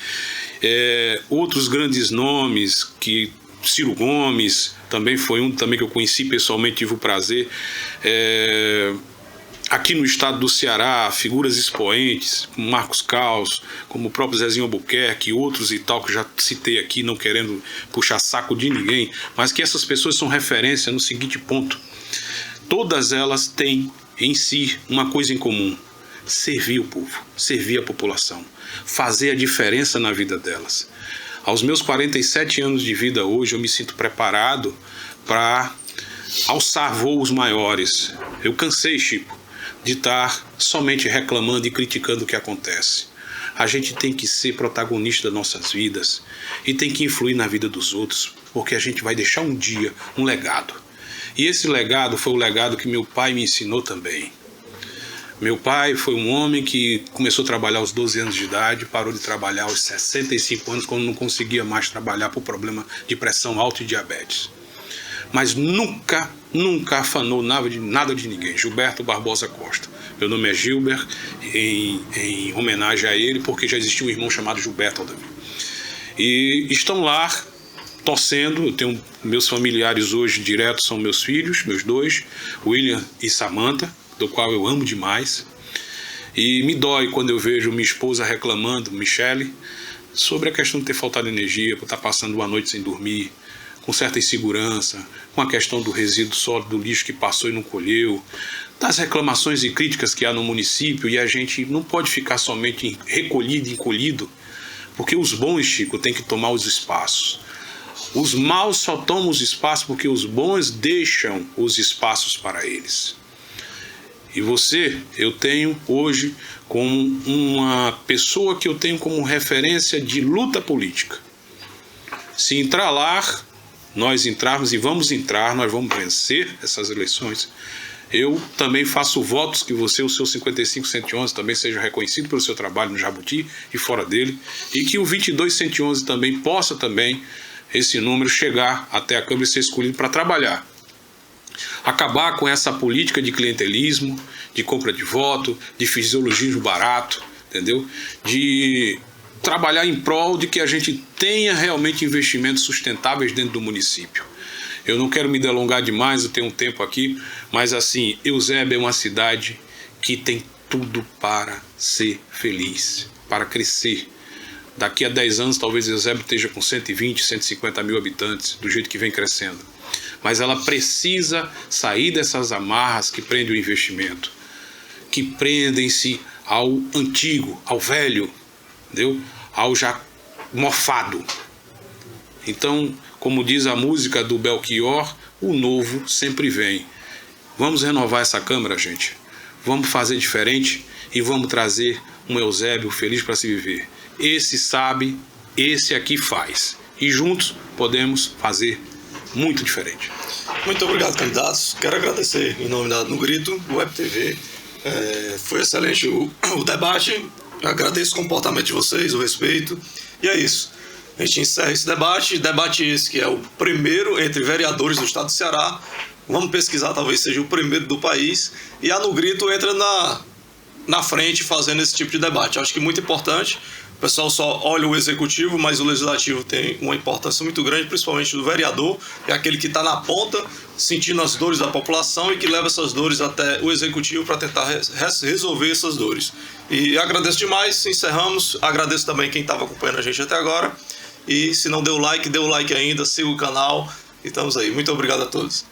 outros grandes nomes, que Ciro Gomes também foi um também que eu conheci pessoalmente, tive o prazer. Aqui no estado do Ceará, figuras expoentes, como Marcos Caos, como o próprio Zezinho Albuquerque, outros e tal, que eu já citei aqui, não querendo puxar saco de ninguém, mas que essas pessoas são referência no seguinte ponto: todas elas têm em si uma coisa em comum: servir o povo, servir a população, fazer a diferença na vida delas. Aos meus 47 anos de vida hoje, eu me sinto preparado para alçar voos maiores. Eu cansei, Chico, de estar somente reclamando e criticando o que acontece. A gente tem que ser protagonista das nossas vidas e tem que influir na vida dos outros, porque a gente vai deixar um dia um legado. E esse legado foi o legado que meu pai me ensinou também. Meu pai foi um homem que começou a trabalhar aos 12 anos de idade, parou de trabalhar aos 65 anos, quando não conseguia mais trabalhar por problema de pressão alta e diabetes. Mas nunca afanou nada de ninguém. Gilberto Barbosa Costa. Meu nome é Gilbert, em homenagem a ele, porque já existia um irmão chamado Gilberto Aldemir. E estão lá torcendo. Eu tenho meus familiares hoje diretos, são meus filhos, meus 2, William e Samantha, do qual eu amo demais. E me dói quando eu vejo minha esposa reclamando, Michele, sobre a questão de ter faltado energia, por estar passando uma noite sem dormir, com certa insegurança, com a questão do resíduo sólido do lixo que passou e não colheu, das reclamações e críticas que há no município, e a gente não pode ficar somente recolhido e encolhido, porque os bons, Chico, têm que tomar os espaços. Os maus só tomam os espaços porque os bons deixam os espaços para eles. E você, eu tenho hoje como uma pessoa que eu tenho como referência de luta política. Se entrar lá, nós entrarmos e vamos entrar, nós vamos vencer essas eleições. Eu também faço votos que você, o seu 55111, também seja reconhecido pelo seu trabalho no Jabuti e fora dele, e que o 22111 também possa também, esse número, chegar até a Câmara e ser escolhido para trabalhar. Acabar com essa política de clientelismo, de compra de voto, de fisiologismo barato, entendeu? De trabalhar em prol de que a gente tenha realmente investimentos sustentáveis dentro do município. Eu não quero me delongar demais, eu tenho um tempo aqui, mas assim, Eusébio é uma cidade que tem tudo para ser feliz, para crescer. Daqui a 10 anos, talvez Eusébio esteja com 120, 150 mil habitantes, do jeito que vem crescendo. Mas ela precisa sair dessas amarras que prendem o investimento, que prendem-se ao antigo, ao velho, entendeu? Ao já mofado. Então, como diz a música do Belchior, o novo sempre vem. Vamos renovar essa Câmara, gente. Vamos fazer diferente e vamos trazer um Eusébio feliz para se viver. Esse sabe, esse aqui faz. E juntos podemos fazer muito diferente. Muito obrigado, candidatos. Quero agradecer em nome da No Grito, Web TV. Foi excelente o debate. Eu agradeço o comportamento de vocês, o respeito. E é isso. A gente encerra esse debate. Debate esse que é o primeiro entre vereadores do estado do Ceará. Vamos pesquisar, talvez seja o primeiro do país. E a No Grito entra na frente fazendo esse tipo de debate. Acho que muito importante. O pessoal só olha o executivo, mas o legislativo tem uma importância muito grande, principalmente do vereador, que é aquele que está na ponta, sentindo as dores da população e que leva essas dores até o executivo para tentar resolver essas dores. E agradeço demais, encerramos. Agradeço também quem estava acompanhando a gente até agora. E se não deu like, dê o like ainda, siga o canal e estamos aí. Muito obrigado a todos.